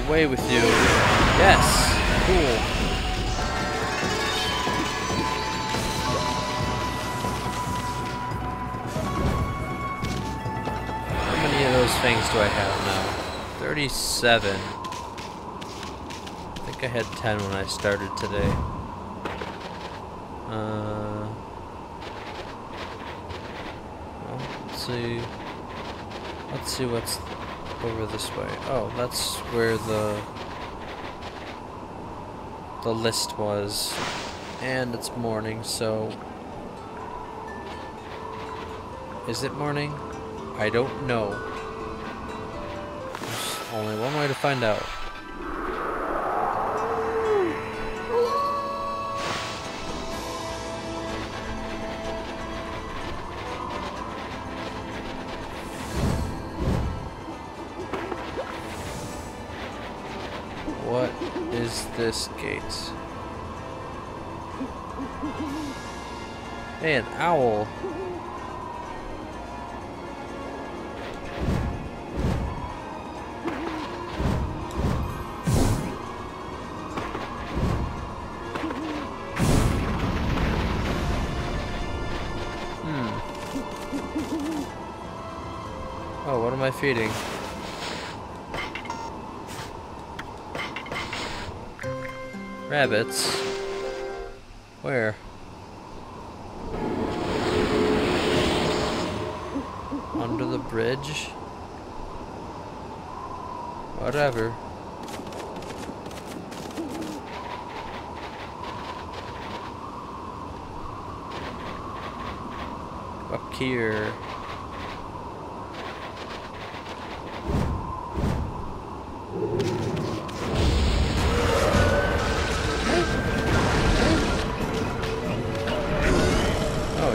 Away with you. Yes. Cool. How many of those things do I have now? 37. I think I had 10 when I started today. see. Let's see what's over this way. Oh, that's where the list was. And it's morning, so... Is it morning? I don't know. There's only one way to find out. What is this gate? Hey, an owl. Oh, what am I feeding? Rabbits? Where? Under the bridge? Whatever. Up here.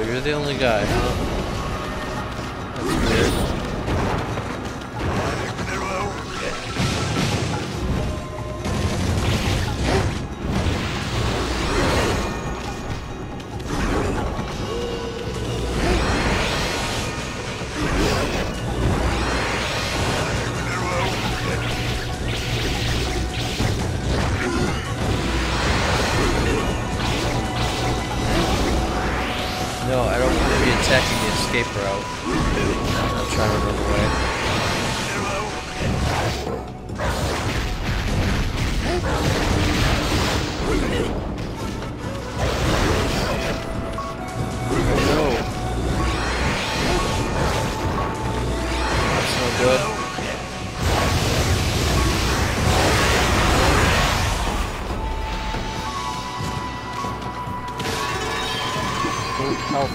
You're the only guy, huh? That's weird. No, I don't want to be attacking the escape route. I'm trying to run away. Oh no. That's no good. Help.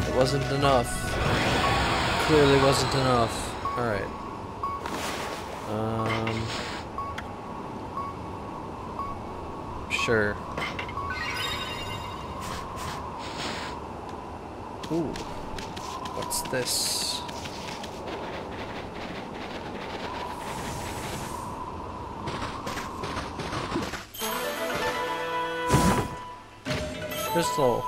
It wasn't enough. Clearly wasn't enough. Alright. Sure. Ooh. What's this? Crystal.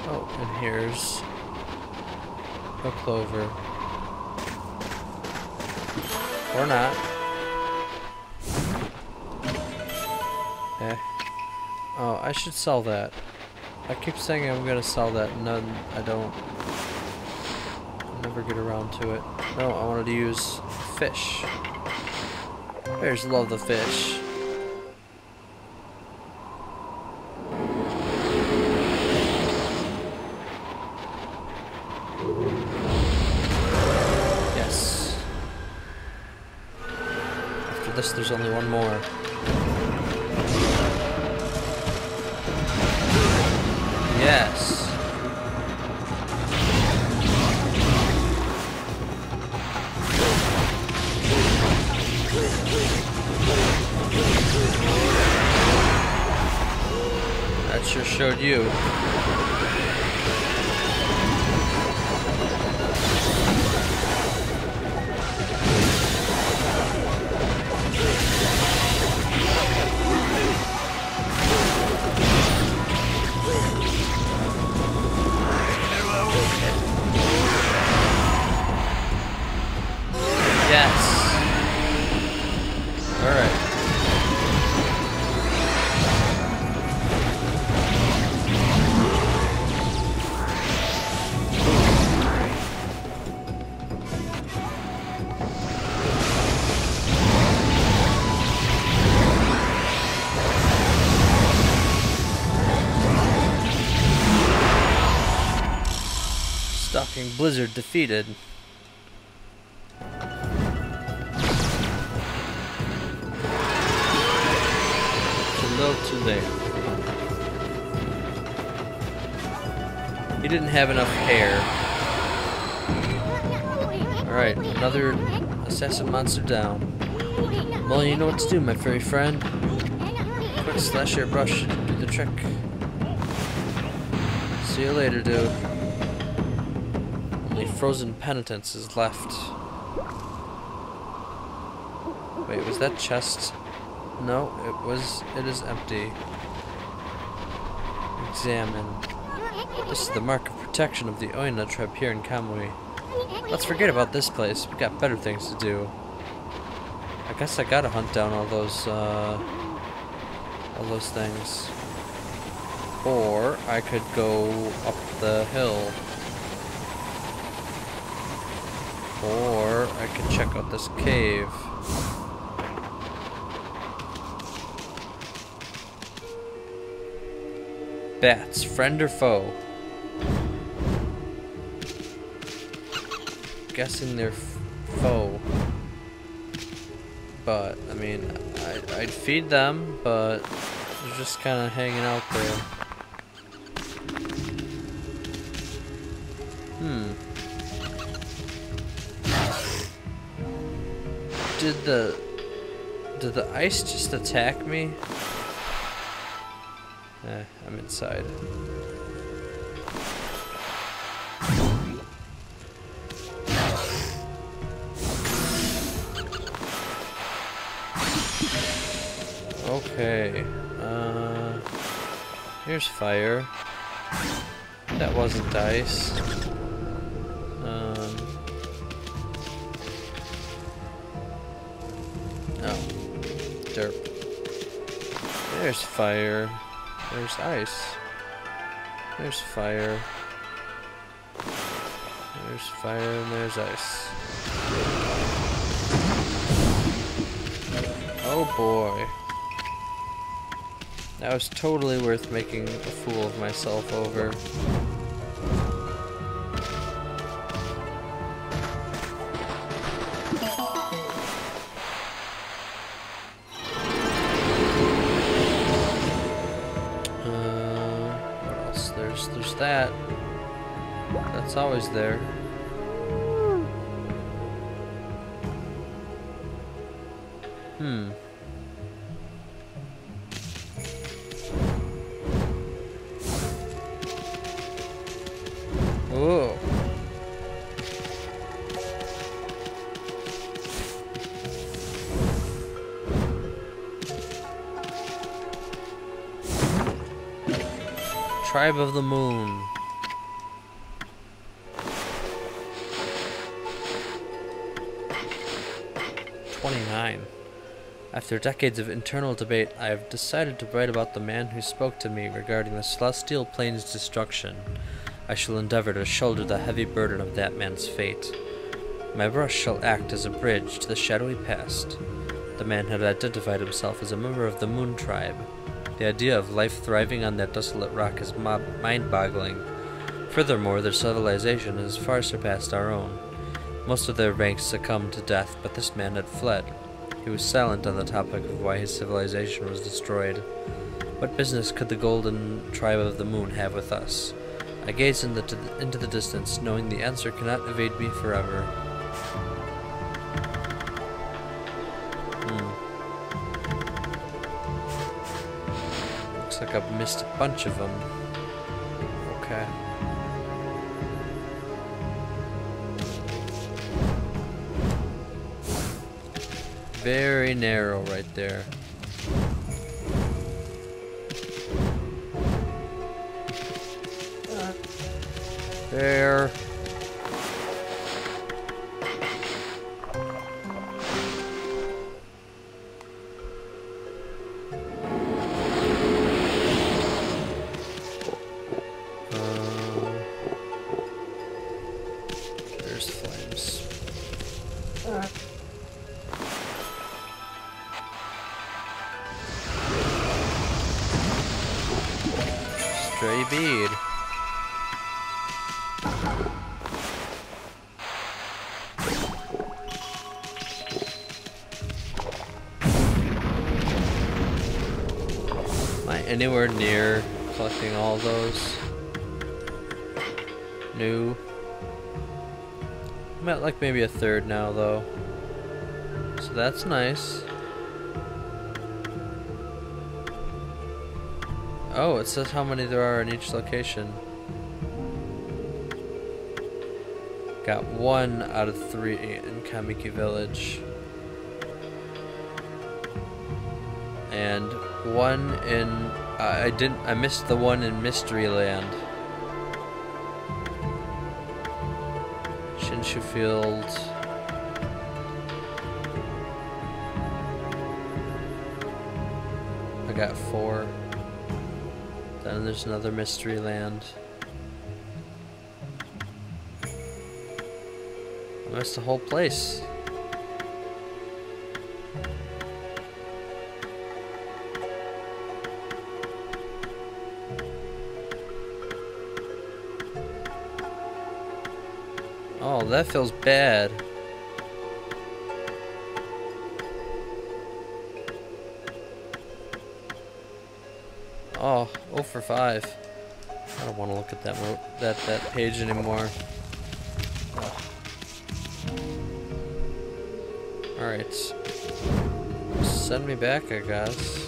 Oh, and here's a clover. Or not. Eh. Oh, I should sell that. I keep saying I'm gonna sell that, and then I don't. I'll never get around to it. No, I wanted to use fish. Bears love the fish. Yes. After this, there's only one more. Yes. That sure showed you. Yes. Alright. Fucking blizzard defeated. It's a little too late. He didn't have enough hair. Alright, another assassin monster down. Well, you know what to do, my furry friend. Quick slash your brush should do the trick. See you later, dude. Only frozen penitence is left. Wait, was that chest? No, it is empty. Examine. This is the mark of protection of the Oina tribe here in Kamui. Let's forget about this place. We got better things to do. I guess I gotta hunt down all those things. Or I could go up the hill. Or I could check out this cave. Bats, friend or foe? Guessing they're foe. But, I mean, I'd feed them, but they're just kind of hanging out there. Did the ice just attack me? I'm inside. Okay. Here's fire. That wasn't ice. Oh. Derp. There's fire. There's ice. There's fire. There's fire and there's ice. Oh boy. That was totally worth making a fool of myself over. What else? There's that. That's always there. Oh. Tribe of the Moon. After decades of internal debate, I have decided to write about the man who spoke to me regarding the celestial plane's destruction. I shall endeavor to shoulder the heavy burden of that man's fate. My brush shall act as a bridge to the shadowy past. The man had identified himself as a member of the Moon Tribe. The idea of life thriving on that desolate rock is mind-boggling. Furthermore, their civilization has far surpassed our own. Most of their ranks succumbed to death, but this man had fled. He was silent on the topic of why his civilization was destroyed. What business could the golden tribe of the moon have with us? I gazed into the distance, knowing the answer cannot evade me forever. Looks like I've missed a bunch of them. Okay. Very narrow right there. There. There's flames. Stray bead. anywhere near collecting all those? No. I'm at like maybe a third now though. So that's nice. Oh, it says how many there are in each location. Got 1 out of 3 in Kamiki Village. And 1 in... I missed the 1 in Mystery Land. Shinshu Field. I got 4. Then there's another Mystery Land. I missed the whole place. Oh, that feels bad. Oh, 0 for 5. I don't want to look at that page anymore. Oh. All right, send me back, I guess.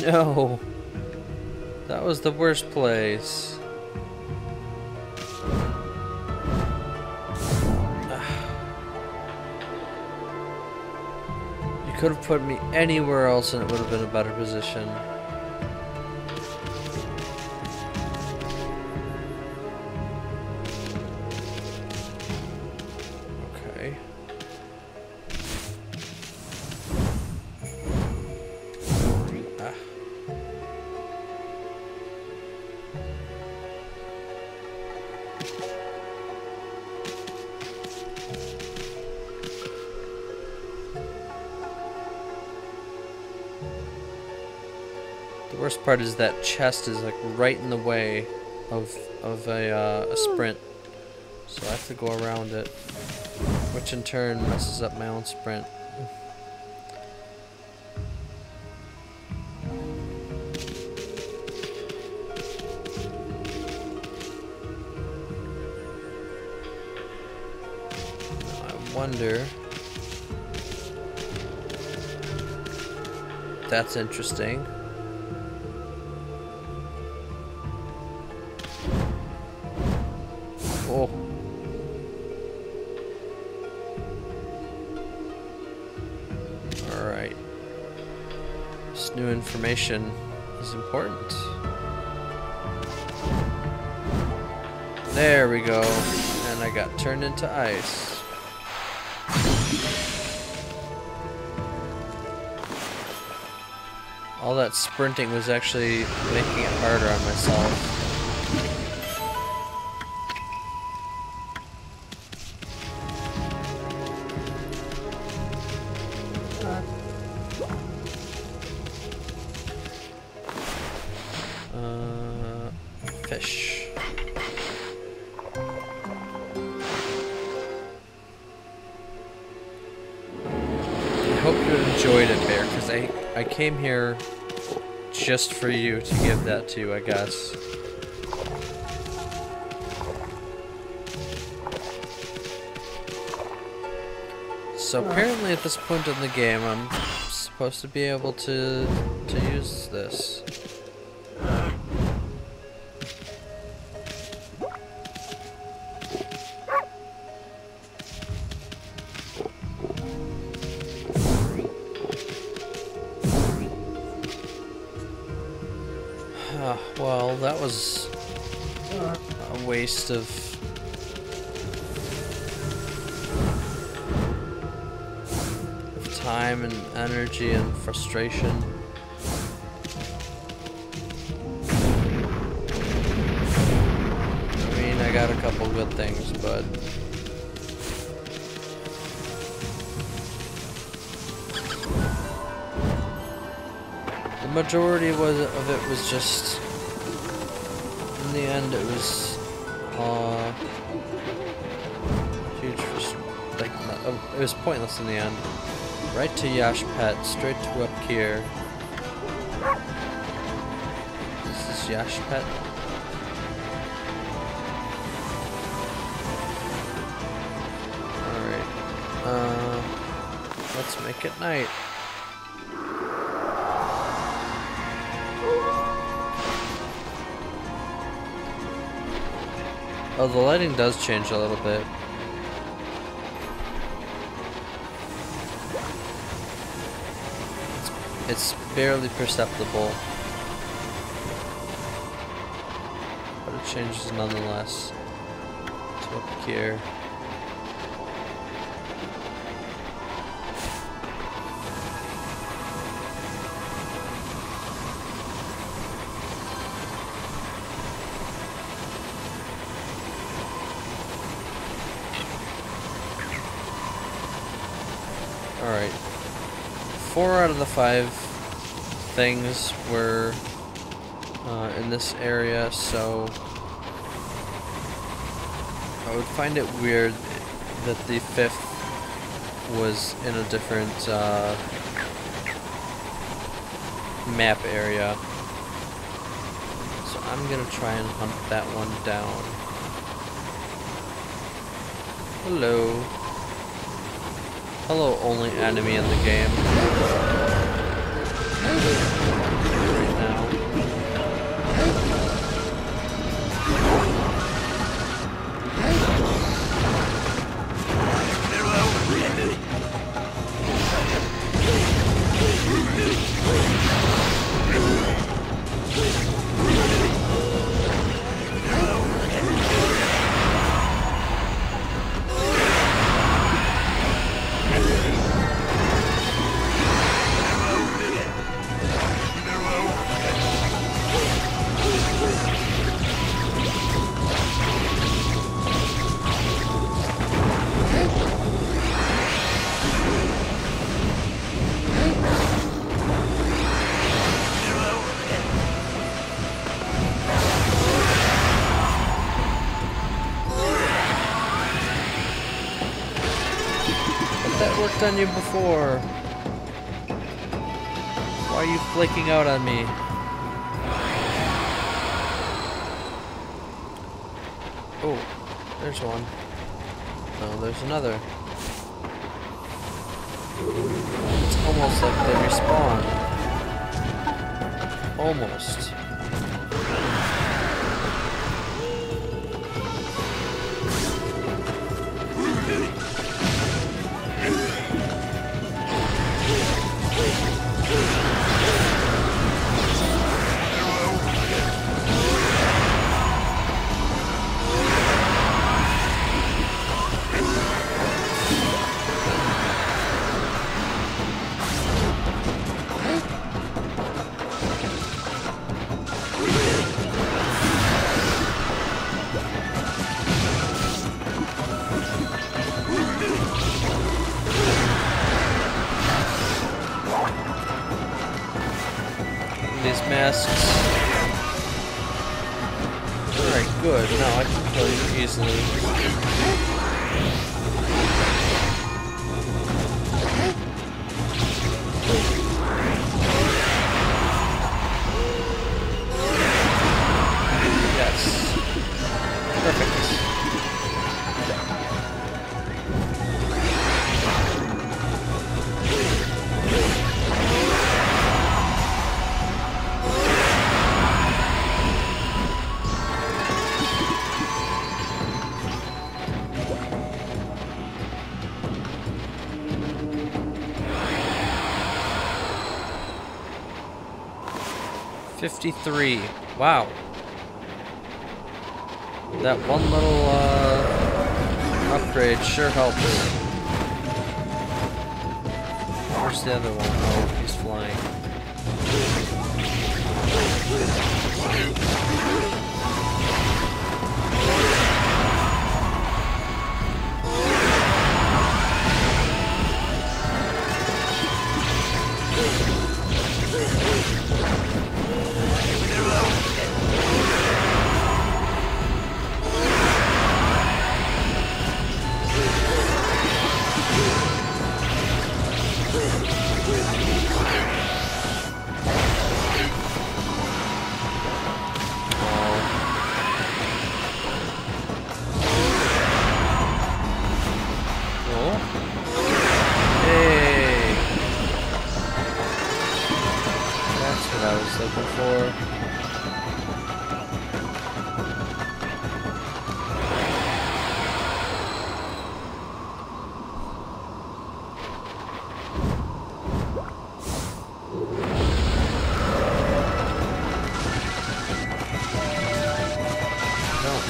No, that was the worst place. You could have put me anywhere else and it would have been a better position. Okay. The worst part is that chest is like right in the way of a sprint, so I have to go around it, which in turn messes up my own sprint. I wonder. That's interesting. Oh. Alright. This new information is important. There we go. And I got turned into ice. All that sprinting was actually making it harder on myself. Fish. I hope you enjoyed it, Bear, because I came here just for you to give that to, I guess. So apparently at this point in the game I'm supposed to be able to use this. Well, that was a waste of time and energy and frustration. I mean, I got a couple good things, but majority of it was just, in the end, it was huge. Like it was pointless in the end. Right to Yash Pet, straight to up here. This is Yash Pet. Alright. Let's make it night. Oh, the lighting does change a little bit. It's barely perceptible, but it changes nonetheless. To up here. Alright. 4 out of the 5 things were in this area, so I would find it weird that the 5th was in a different map area. So I'm gonna try and hunt that one down. Hello. Hello, only enemy in the game. Right now. That worked on you before. Why are you flaking out on me? Oh, there's one. No, there's another. It's almost like they respawn. Almost. These masks. Alright, good. Now I can kill you easily. Yes. Perfect. $53. Wow. That one little upgrade sure helps. Where's the other one? Oh, he's flying. don't.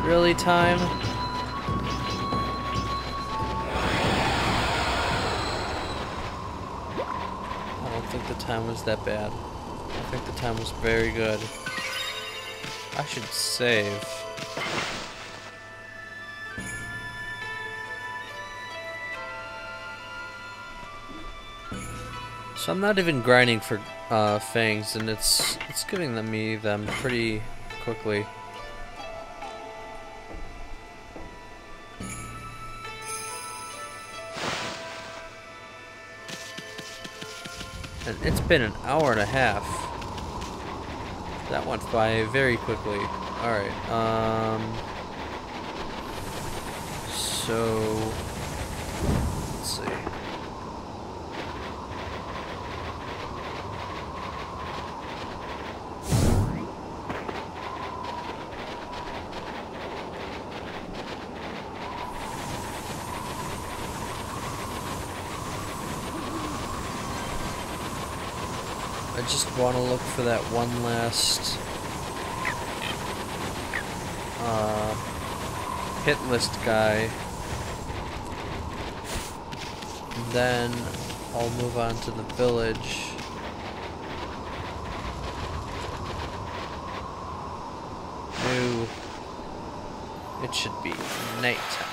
Really, time? I don't think the time was that bad. I think the time was very good. I should save. So I'm not even grinding for fangs, and it's giving me them pretty quickly. And it's been an hour and a half. That went by very quickly. Alright, so let's see. I just want to look for that one last hit list guy. And then I'll move on to the village. No, it should be nighttime.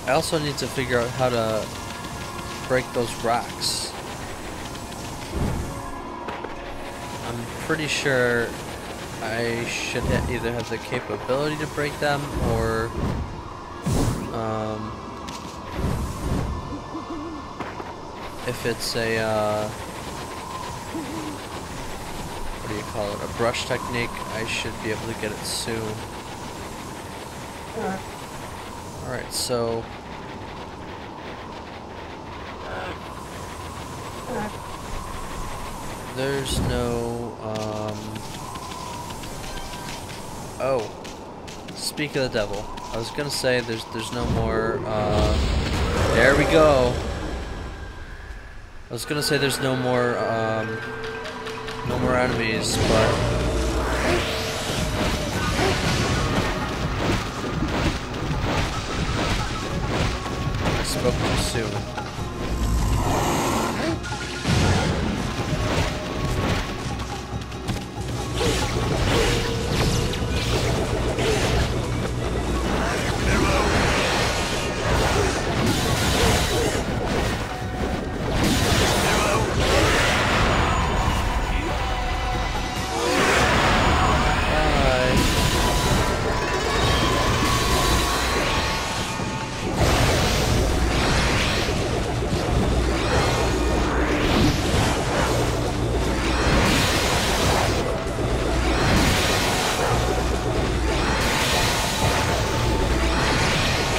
I also need to figure out how to break those rocks. I'm pretty sure I should either have the capability to break them or if it's a what do you call it, a brush technique, I should be able to get it soon. Alright, so there's no oh, speak of the devil. I was gonna say there's no more there we go. I was gonna say there's no more enemies, but I spoke too soon.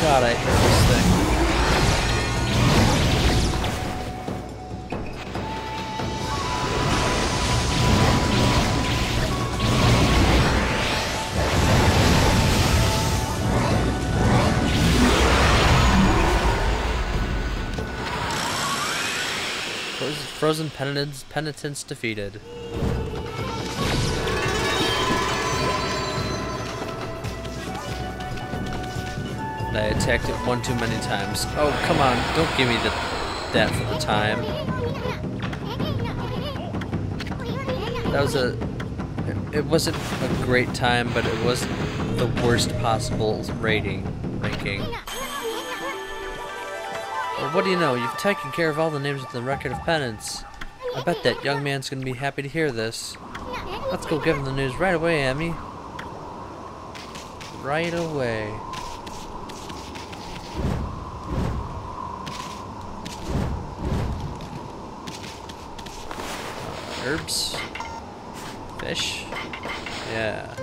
God, I hate this thing. Frozen penitents defeated. I attacked it one too many times. Oh, come on, don't give me that for the time. That was it wasn't a great time, but it wasn't the worst possible ranking. Well, what do you know? You've taken care of all the names with the record of penance. I bet that young man's gonna be happy to hear this. Let's go give him the news right away, Emmy. Right away. Herbs? Fish? Yeah.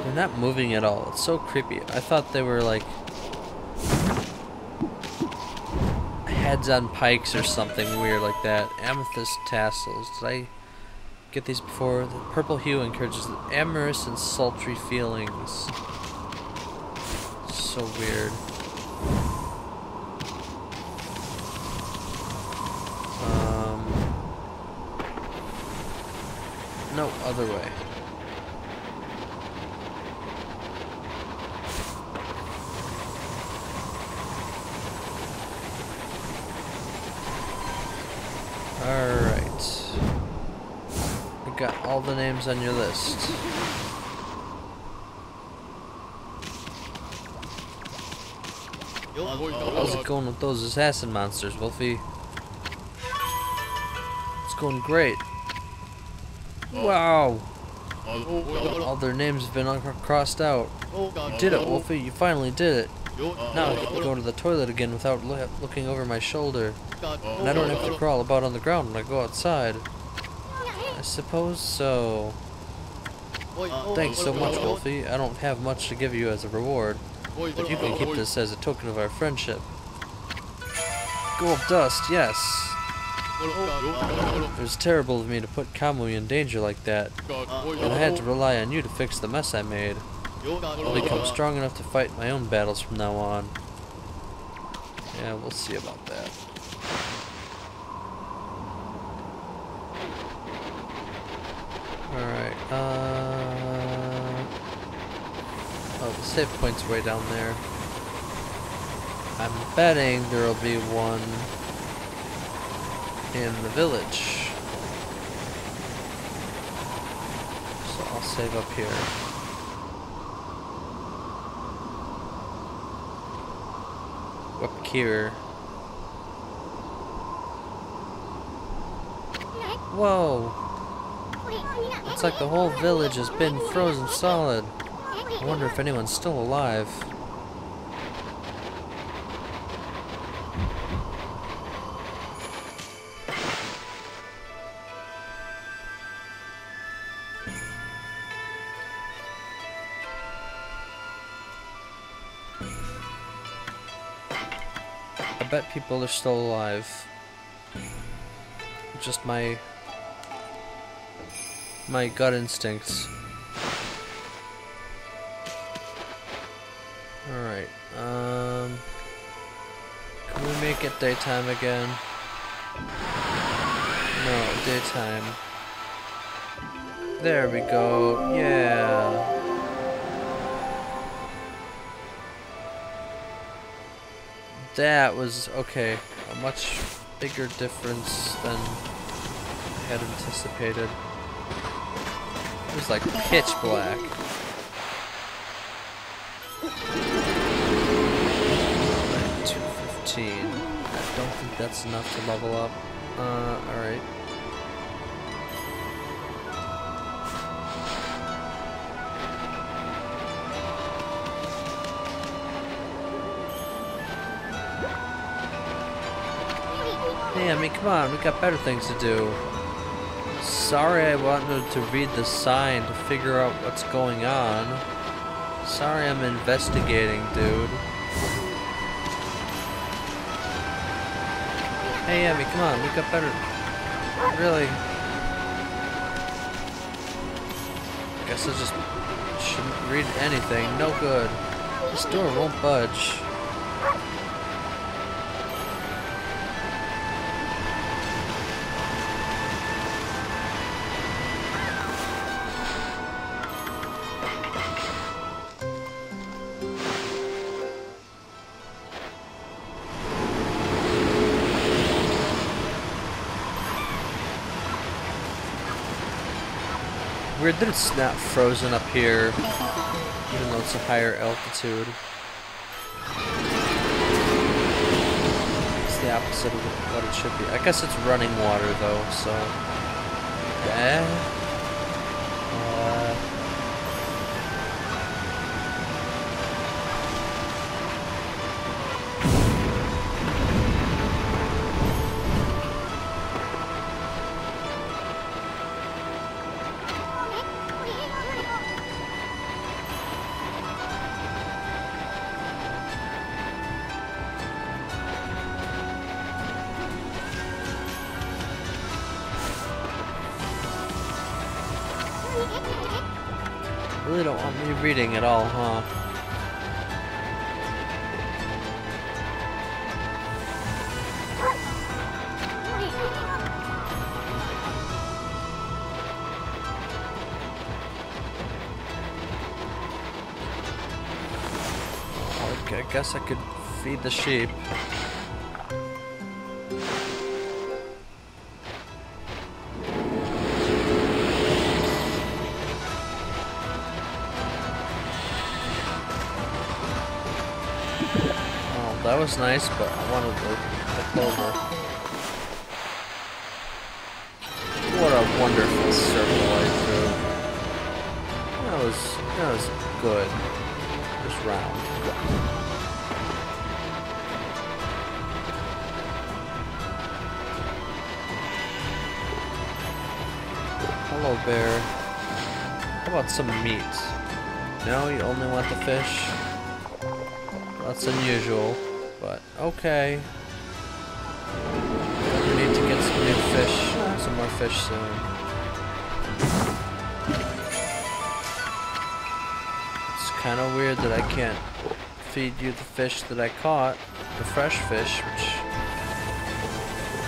They're not moving at all. It's so creepy. I thought they were like heads on pikes or something weird like that. Amethyst tassels. Did I get these before? The purple hue encourages amorous and sultry feelings. So weird. No other way. Alright. We got all the names on your list. How's it going with those assassin monsters, Wolfie? It's going great. Wow! All their names have been crossed out. You did it, Wolfie. You finally did it. Now I can go to the toilet again without looking over my shoulder. And I don't have to crawl about on the ground when I go outside. I suppose so. Thanks so much, Wolfie. I don't have much to give you as a reward, but you can keep this as a token of our friendship. Gold dust, yes. It was terrible of me to put Kamui in danger like that, but I had to rely on you to fix the mess I made. I'll become strong enough to fight my own battles from now on. Yeah, we'll see about that. Alright, oh, the save point's way down there. I'm betting there'll be one in the village. So I'll save up here. Up here. Whoa! It's like the whole village has been frozen solid. I wonder if anyone's still alive. I bet people are still alive. Just my gut instincts. Alright, can we make it daytime again? No, daytime. There we go, yeah. That was, okay, a much bigger difference than I had anticipated. It was like pitch black. Alright, 215. I don't think that's enough to level up. Alright. Hey, I mean, come on, we got better things to do. Sorry I wanted to read the sign to figure out what's going on. Sorry I'm investigating, dude. Hey, Abby, come on, we got better... Really? Guess I just shouldn't read anything. No good. This door won't budge. weird that it's not frozen up here, even though it's a higher altitude. It's the opposite of what it should be. I guess it's running water though, so... Really don't want me reading at all, huh? Okay, I guess I could feed the sheep. That was nice, but I wanted the clover. What a wonderful circle I drew. That was good. Just round. Hello, bear. How about some meat? No, you only want the fish? That's unusual. But, okay. We need to get some new fish, some more fish soon. It's kind of weird that I can't feed you the fish that I caught, the fresh fish, which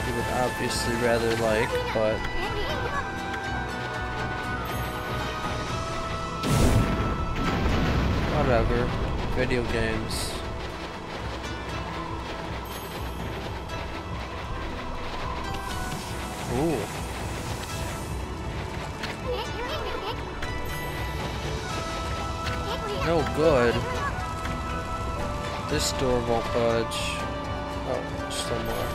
you would obviously rather like, but... whatever. Video games. Ooh. No good. This door won't budge. Oh, still more.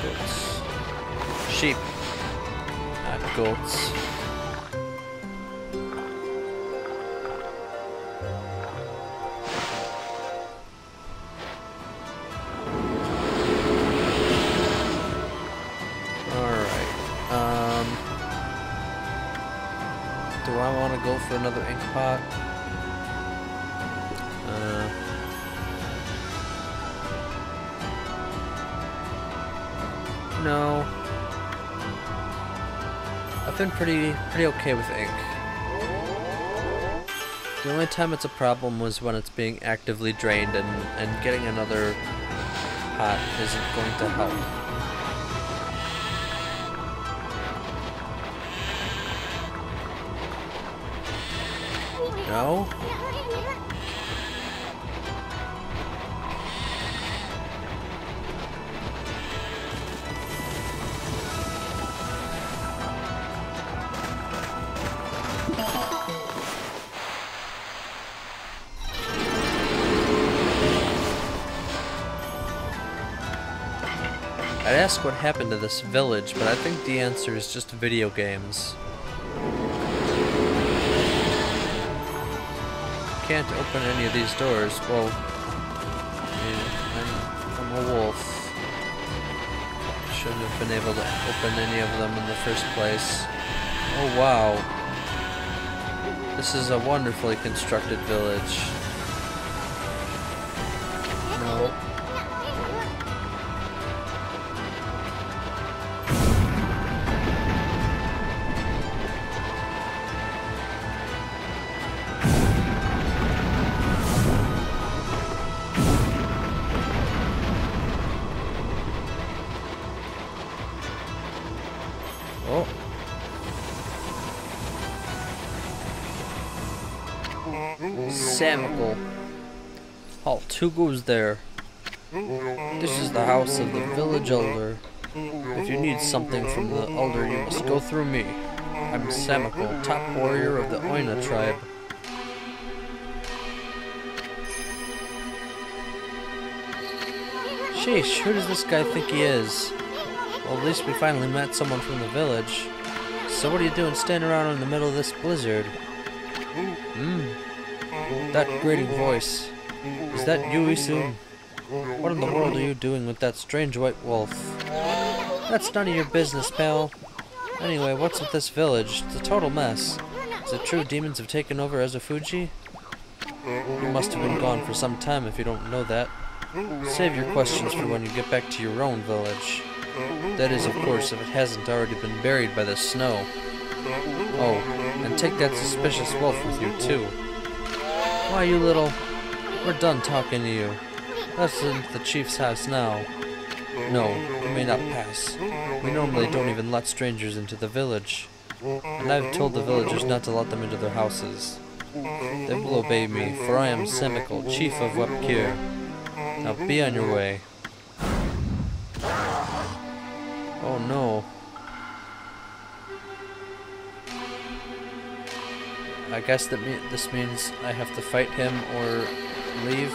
Goats. Sheep. Not goats. Do I want to go for another ink pot? No. I've been pretty okay with ink. The only time it's a problem was when it's being actively drained, and getting another pot isn't going to help. No? I'd ask what happened to this village, but I think the answer is just video games. Can't open any of these doors. Well, I'm a wolf. Shouldn't have been able to open any of them in the first place. Oh wow. This is a wonderfully constructed village. No. Oh. Samical. Halt, who goes there? This is the house of the village elder. If you need something from the elder, you must go through me. I'm Samiko, top warrior of the Oina tribe. Sheesh, who does this guy think he is? Well, at least we finally met someone from the village. So what are you doing standing around in the middle of this blizzard? That grating voice. Is that you, Isu? What in the world are you doing with that strange white wolf? That's none of your business, pal. Anyway, what's with this village? It's a total mess. Is it true demons have taken over Ezofuji? You must have been gone for some time if you don't know that. Save your questions for when you get back to your own village. That is, of course, if it hasn't already been buried by the snow. Oh, and take that suspicious wolf with you, too. Why, you little... We're done talking to you. Let's into the chief's house now. No, you may not pass. We normally don't even let strangers into the village. And I've told the villagers not to let them into their houses. They will obey me, for I am Samiko, chief of Wepkir. Now be on your way. Oh no. I guess this means I have to fight him or leave.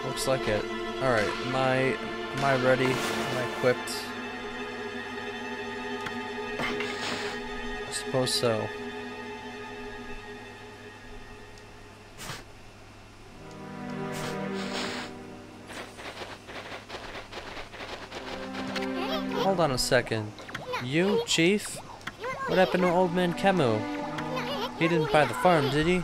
Looks like it. Alright, am I ready? Am I equipped? I suppose so. Hold on a second. You, Chief? What happened to old man Kemu? He didn't buy the farm, did he?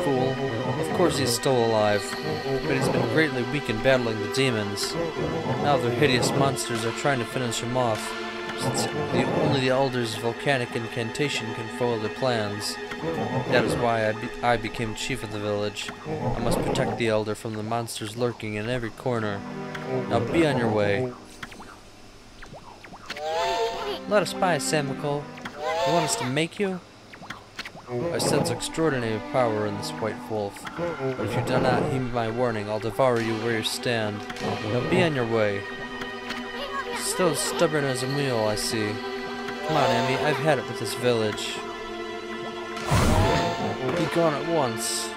Fool. Of course he's still alive, but he's been greatly weakened battling the demons. Now their hideous monsters are trying to finish him off, since only the Elder's volcanic incantation can foil their plans. That is why I became chief of the village. I must protect the Elder from the monsters lurking in every corner. Now be on your way. Let us by, Samiko. You want us to make you? I sense extraordinary power in this white wolf, but if you do not heed my warning, I'll devour you where you stand. Now be on your way. Still as stubborn as a mule, I see. Come on, Amy, I've had it with this village. Be gone at once.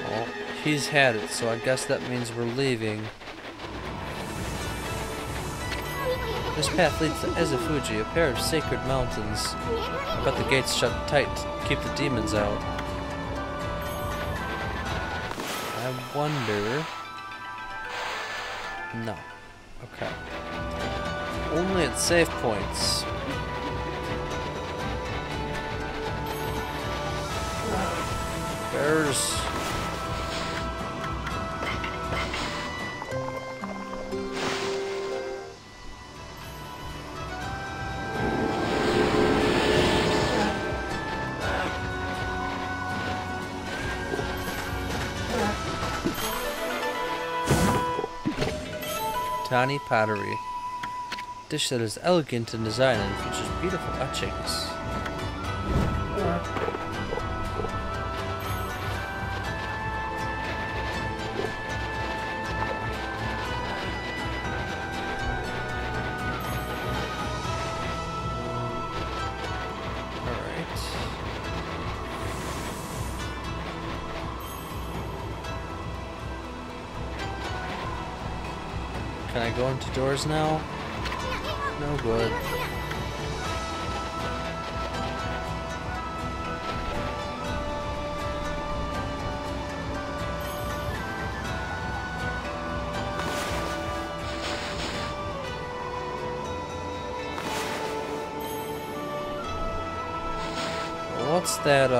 Well, he's had it, so I guess that means we're leaving. This path leads to Ezofuji, a pair of sacred mountains. I bet the gates shut tight to keep the demons out. I wonder... No. Okay. Only at save points. Bears. Tani pottery. Dish that is elegant in design and features beautiful etchings. Can I go into doors now? No good. What's that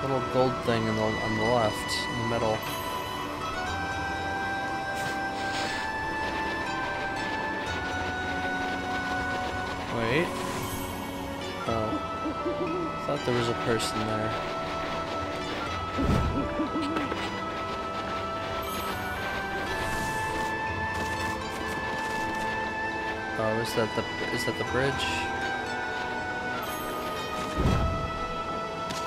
little gold thing on the left, in the middle? Wait. Oh. I thought there was a person there. Oh, is that the bridge?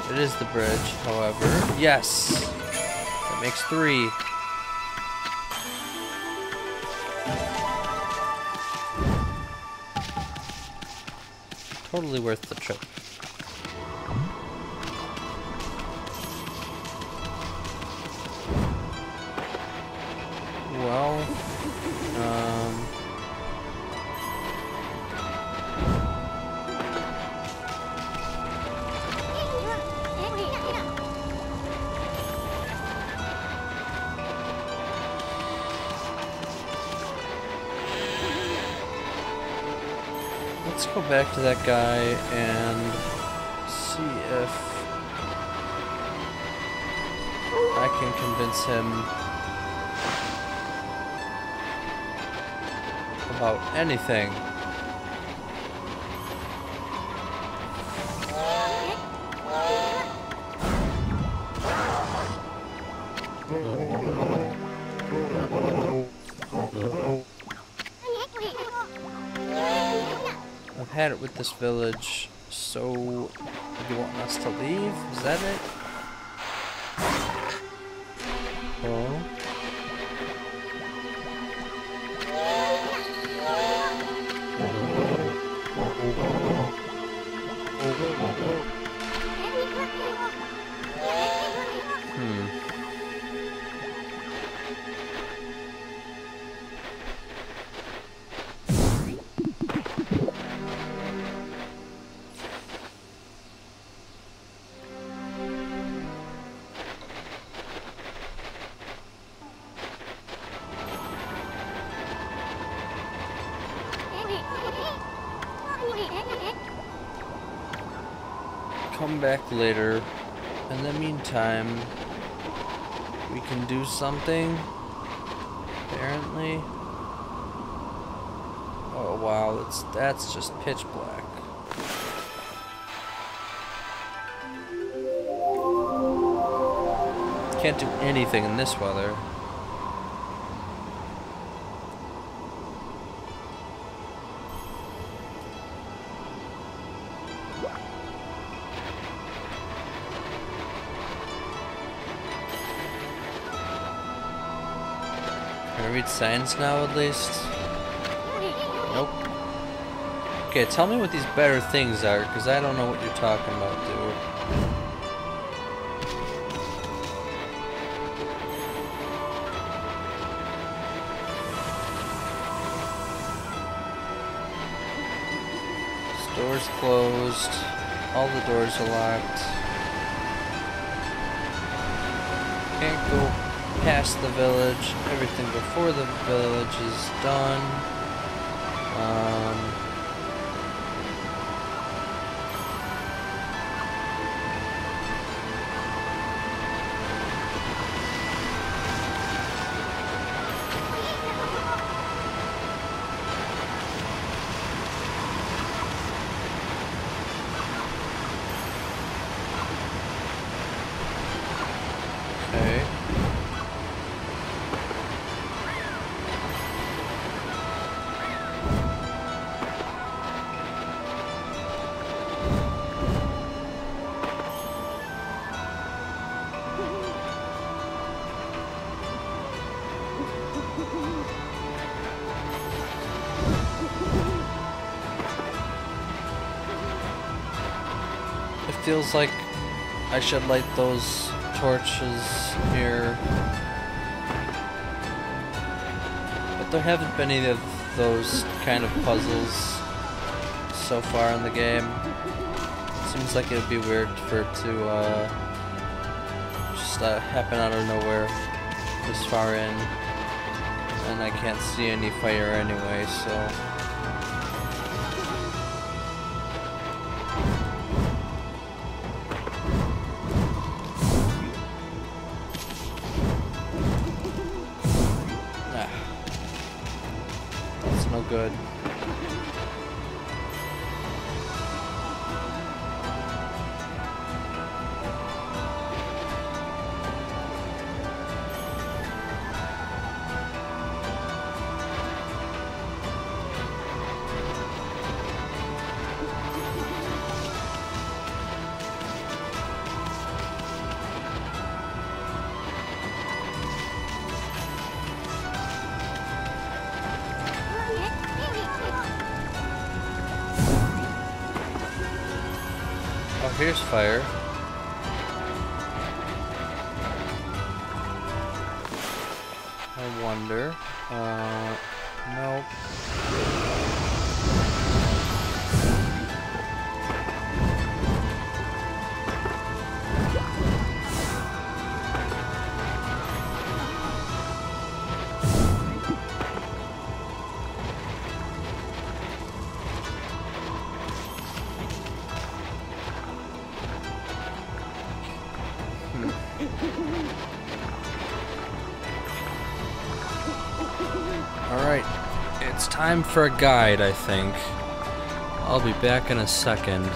It is the bridge, however. Yes! That makes 3. Totally worth the trip. Well, let's go back to that guy and see if I can convince him about anything. I've had it with this village, so you want us to leave? Is that it? Oh. Come back later. In the meantime, we can do something. Apparently. Oh wow, that's just pitch black. Can't do anything in this weather. Can I read signs now at least? Nope. Okay, tell me what these better things are, because I don't know what you're talking about, dude. Doors closed. All the doors are locked. Can't go past the village. Everything before the village is done. Okay. It feels like I should light those torches here. But there haven't been any of those kind of puzzles so far in the game. Seems like it would be weird for it to just happen out of nowhere this far in. And I can't see any fire anyway, so... no good. here's fire. I wonder. Nope. Alright, it's time for a guide, I think. I'll be back in a second.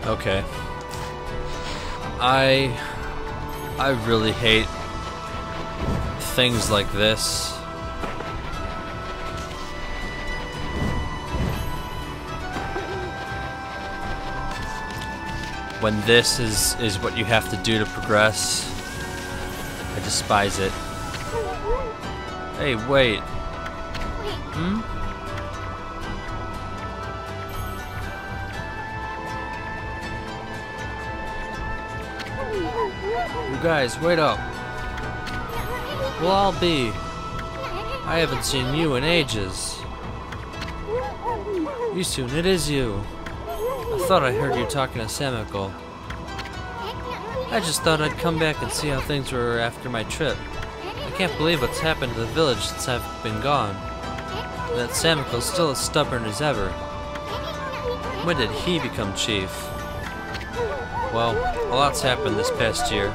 Okay. I really hate things like this. When this is what you have to do to progress. I despise it. Hey, wait. Hmm? You guys, wait up. We'll all be. I haven't seen you in ages. Yusun, it is you. I thought I heard you talking to Samiko. I just thought I'd come back and see how things were after my trip. I can't believe what's happened to the village since I've been gone. And that Samiko's still as stubborn as ever. When did he become chief? Well, a lot's happened this past year.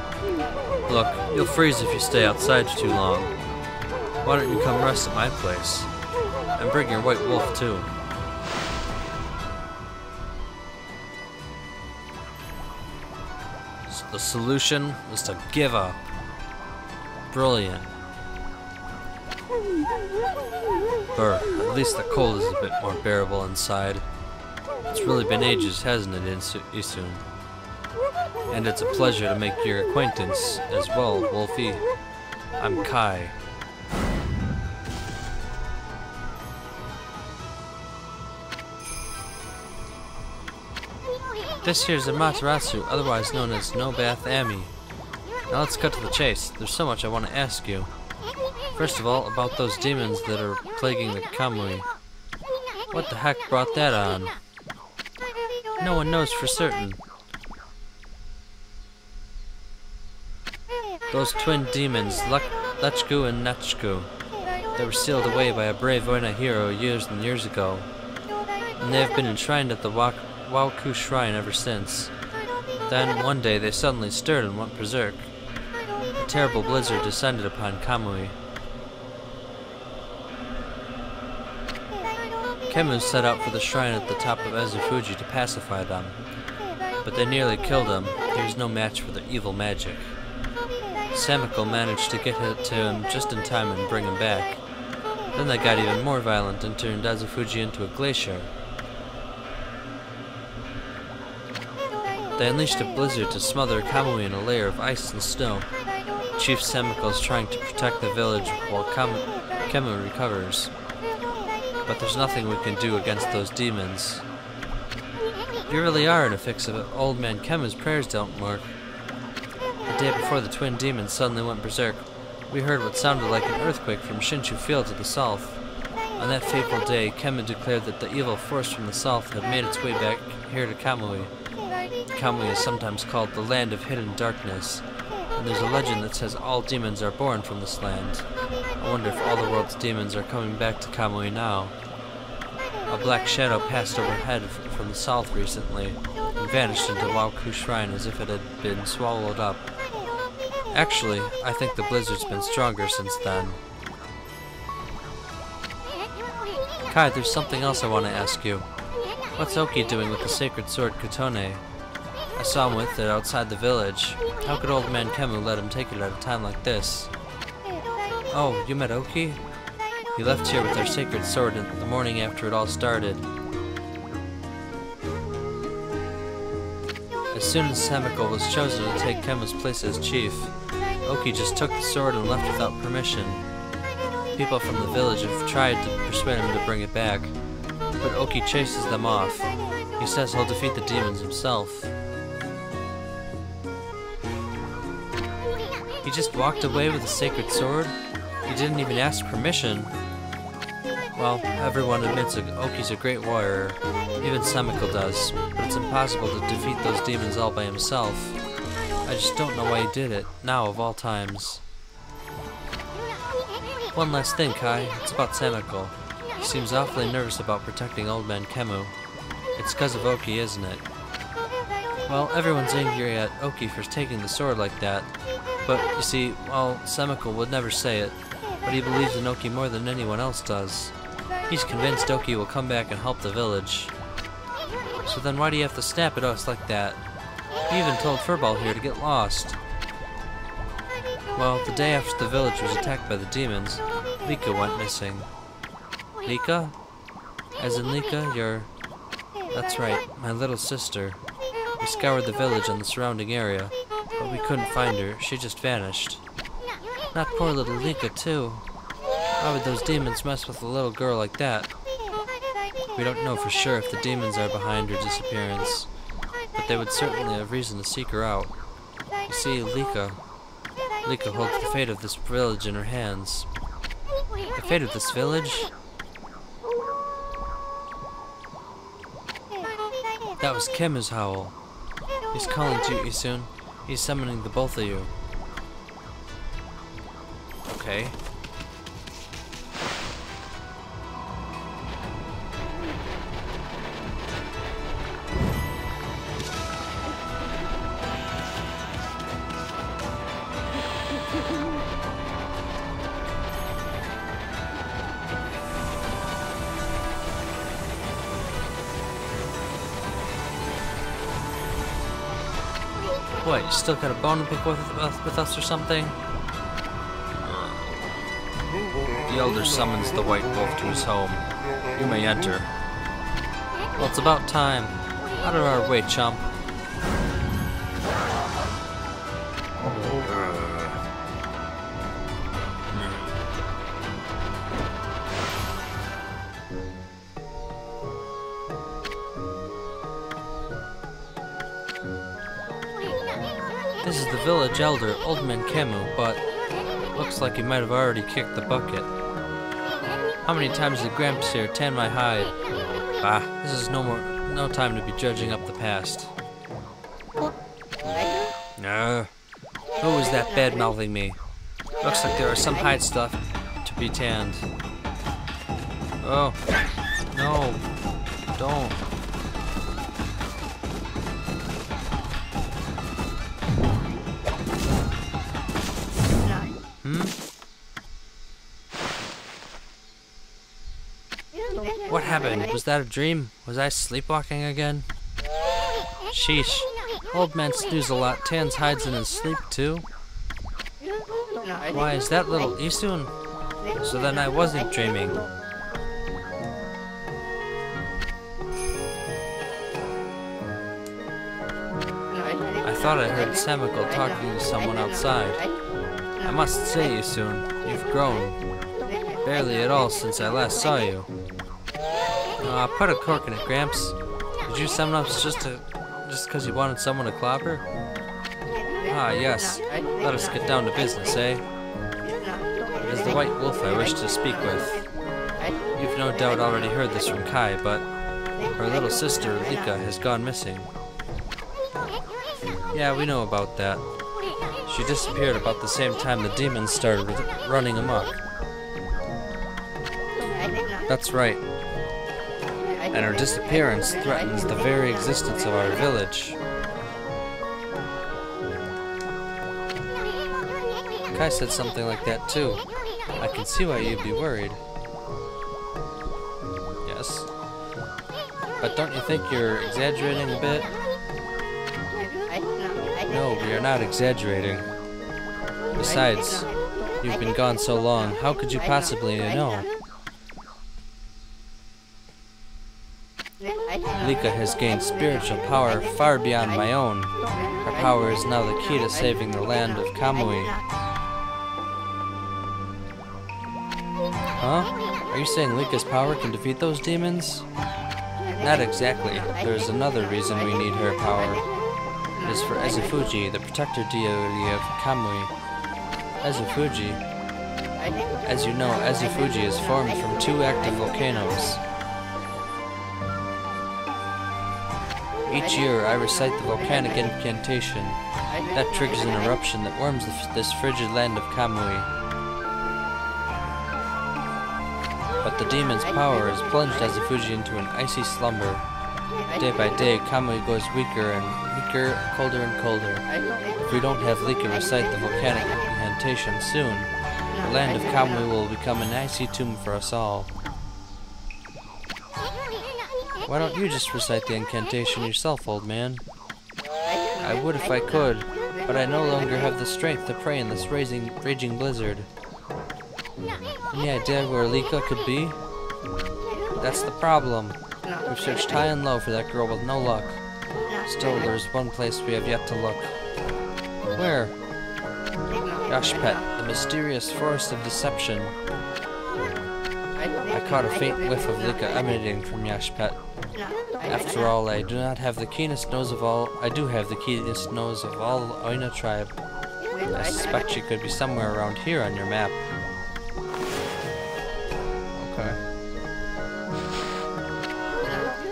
Look, you'll freeze if you stay outside too long. Why don't you come rest at my place? And bring your white wolf too. So the solution was to give up. Brilliant. Brr, at least the cold is a bit more bearable inside. It's really been ages, hasn't it, Isun? And it's a pleasure to make your acquaintance as well, Wolfie. I'm Kai. This here's Amaterasu, otherwise known as No Bath Ami. Now let's cut to the chase. There's so much I want to ask you. First of all, about those demons that are plaguing the Kamui. What the heck brought that on? No one knows for certain. Those twin demons, Lechku and Nechku. They were sealed away by a brave Oina hero years and years ago, and they have been enshrined at the Waoku Shrine ever since. Then, one day, they suddenly stirred and went berserk. A terrible blizzard descended upon Kamui. Kemu set out for the shrine at the top of Ezufuji to pacify them, but they nearly killed him. He was no match for their evil magic. Samiko managed to get to him just in time and bring him back. Then they got even more violent and turned Ezufuji into a glacier. They unleashed a blizzard to smother Kamui in a layer of ice and snow. Chief Samiko is trying to protect the village while Kemu recovers. But there's nothing we can do against those demons. You really are in a fix of it. Old man Kemu's prayers don't work. The day before the twin demons suddenly went berserk, we heard what sounded like an earthquake from Shinshu Field to the south. On that fateful day, Kemu declared that the evil force from the south had made its way back here to Kamui. Kamui is sometimes called the Land of Hidden Darkness, and there's a legend that says all demons are born from this land. I wonder if all the world's demons are coming back to Kamui now. A black shadow passed overhead from the south recently, and vanished into Waoku Shrine as if it had been swallowed up. Actually, I think the blizzard's been stronger since then. Kai, there's something else I want to ask you. What's Oki doing with the sacred sword Kutone? I saw him with it outside the village. How could old man Kemu let him take it at a time like this? Oh, you met Oki? He left here with our sacred sword the morning after it all started. As soon as Samiko was chosen to take Kemu's place as chief, Oki just took the sword and left without permission. People from the village have tried to persuade him to bring it back, but Oki chases them off. He says he'll defeat the demons himself. He just walked away with a sacred sword? He didn't even ask permission. Well, everyone admits Oki's a great warrior. Even Samiko does, but it's impossible to defeat those demons all by himself. I just don't know why he did it, now of all times. One last thing, Kai. It's about Samiko. He seems awfully nervous about protecting old man Kemu. It's because of Oki, isn't it? Well, everyone's angry at Oki for taking the sword like that. But, you see, well, Samiko would never say it, but he believes in Oki more than anyone else does. He's convinced Oki will come back and help the village. So then why do you have to snap at us like that? You even told Furball here to get lost. Well, the day after the village was attacked by the demons, Lika went missing. Lika? As in Lika, your... That's right, my little sister. We scoured the village and the surrounding area, but we couldn't find her. She just vanished. Not poor little Lika, too. Why would those demons mess with a little girl like that? We don't know for sure if the demons are behind her disappearance, but they would certainly have reason to seek her out. You see, Lika holds the fate of this village in her hands. The fate of this village? That was Kemu's howl. He's calling to you soon. He's summoning the both of you. Okay. What, you still got a bone to pick with us or something? The elder summons the white wolf to his home. You may enter. Well, it's about time. Out of our way, chump. This is the village elder, Old Man Kemu, but looks like he might have already kicked the bucket. How many times did Gramps here tan my hide? Ah, this is no time to be judging up the past. Who is that bad-mouthing me? Looks like there are some hide stuff to be tanned. Oh. No. Don't. What happened? Was that a dream? Was I sleepwalking again? Sheesh. Old man snooze a lot, tans hides in his sleep too. Why is that little Isun? So then I wasn't dreaming. I thought I heard Samiko talking to someone outside. I must say, Isun, you've grown. Barely at all since I last saw you. Put a cork in it, Gramps. Did you summon up just because you wanted someone to clobber? Ah, yes. Let us get down to business, eh? It is the White Wolf I wish to speak with. You've no doubt already heard this from Kai, but her little sister, Lika, has gone missing. Yeah, we know about that. She disappeared about the same time the demons started running amok. That's right. And her disappearance threatens the very existence of our village. Kai said something like that too. I can see why you'd be worried. Yes. But don't you think you're exaggerating a bit? No, we are not exaggerating. Besides, you've been gone so long, how could you possibly know? Lika has gained spiritual power far beyond my own. Her power is now the key to saving the land of Kamui. Huh? Are you saying Lika's power can defeat those demons? Not exactly. There is another reason we need her power. It is for Ezufuji, the protector deity of Kamui. Ezufuji? As you know, Ezufuji is formed from 2 active volcanoes. Each year, I recite the volcanic incantation. That triggers an eruption that warms this frigid land of Kamui. But the demon's power has plunged Ezufuji into an icy slumber. Day by day, Kamui goes weaker and weaker, colder and colder. If we don't have Lika recite the volcanic incantation soon, the land of Kamui will become an icy tomb for us all. Why don't you just recite the incantation yourself, old man? I would if I could, but I no longer have the strength to pray in this raging blizzard. Any idea where Lika could be? That's the problem. We've searched high and low for that girl with no luck. Still, there's one place we have yet to look. Where? Yashpet, the mysterious forest of deception. I caught a faint whiff of Lika emanating from Yashpet. After all, I do have the keenest nose of all the Oina tribe. I suspect she could be somewhere around here on your map. Okay.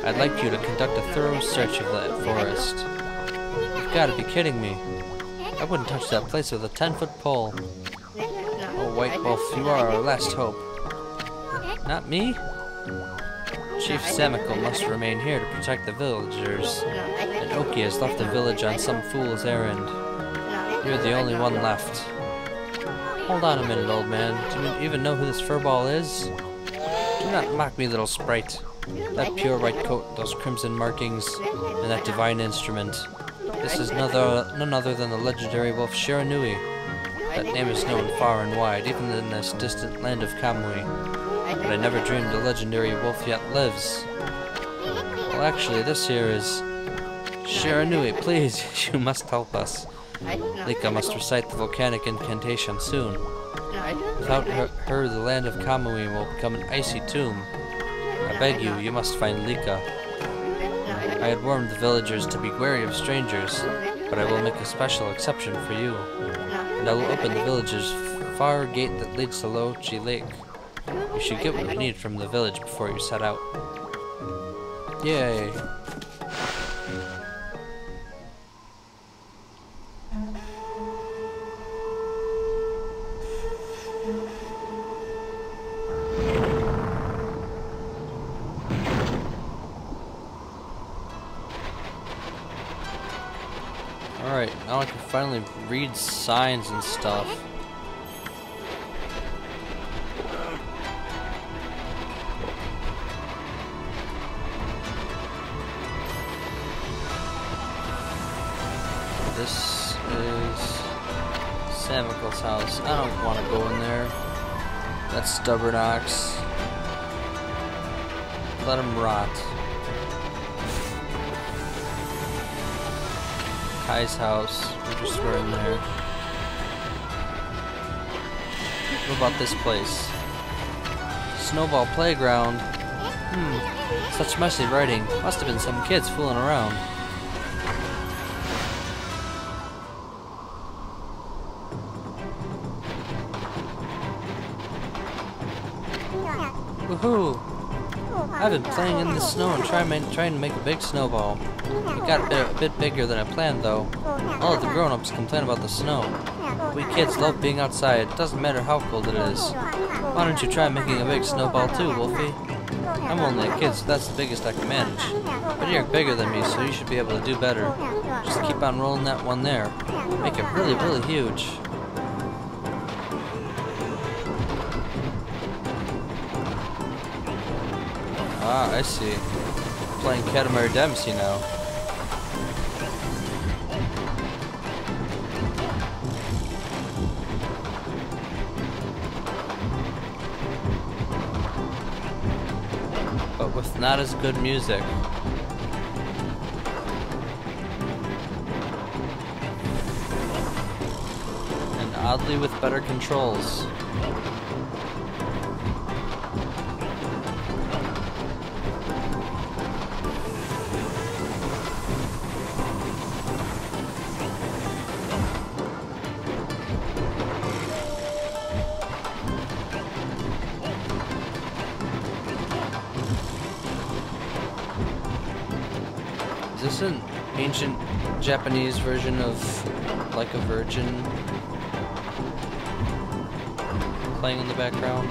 I'd like you to conduct a thorough search of that forest. You've got to be kidding me. I wouldn't touch that place with a 10-foot pole. Oh, White Wolf, you are our last hope. Not me? Chief Samiko must remain here to protect the villagers, and Oki has left the village on some fool's errand. You're the only one left. Hold on a minute, old man. Do you even know who this furball is? Do not mock me, little sprite. That pure white coat, those crimson markings, and that divine instrument. This is none other than the legendary wolf Shiranui. That name is known far and wide, even in this distant land of Kamui. But I never dreamed the legendary wolf yet lives. Well, actually, this here is... Shiranui, please, you must help us. Lika must recite the volcanic incantation soon. Without her, the land of Kamui will become an icy tomb. I beg you, you must find Lika. I had warned the villagers to be wary of strangers, but I will make a special exception for you. And I will open the village's far gate that leads to Lochi Lake. You should get what you need from the village before you set out. Yay! Alright, now I can finally read signs and stuff. This is Samicle's house. I don't want to go in there. That's stubborn ox. Let him rot. Kai's house. We're just in there. What about this place? Snowball playground. Such messy writing. Must have been some kids fooling around. Woohoo! I've been playing in the snow and trying to make a big snowball. It got a bit bigger than I planned though. All of the grown-ups complain about the snow. We kids love being outside. It doesn't matter how cold it is. Why don't you try making a big snowball too, Wolfie? I'm only a kid, so that's the biggest I can manage. But you're bigger than me, so you should be able to do better. Just keep on rolling that one there. Make it really, really huge. Ah, I see. Playing Katamari Dempsey now. But with not as good music. And oddly with better controls. Is this an ancient Japanese version of Like a Virgin playing in the background?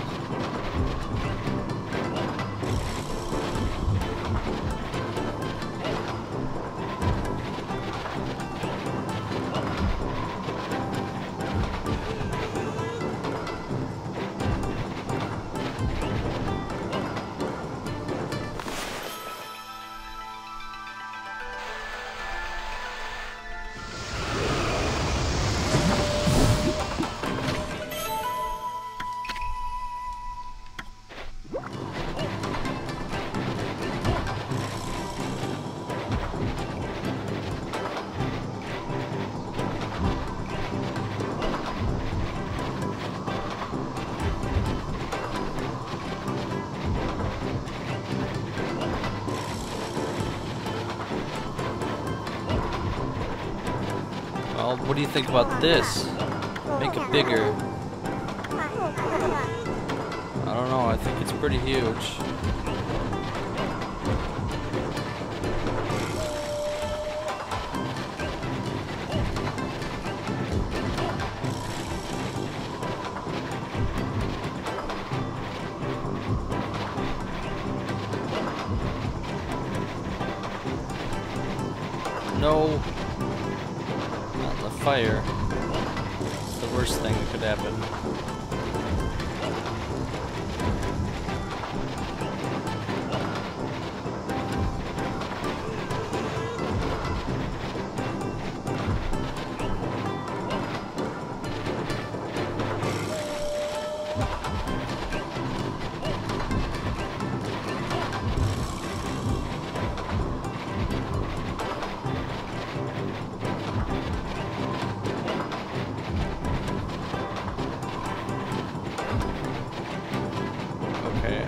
Well, what do you think about this? Make it bigger. I don't know, I think it's pretty huge. No. Not the fire. It's the worst thing that could happen.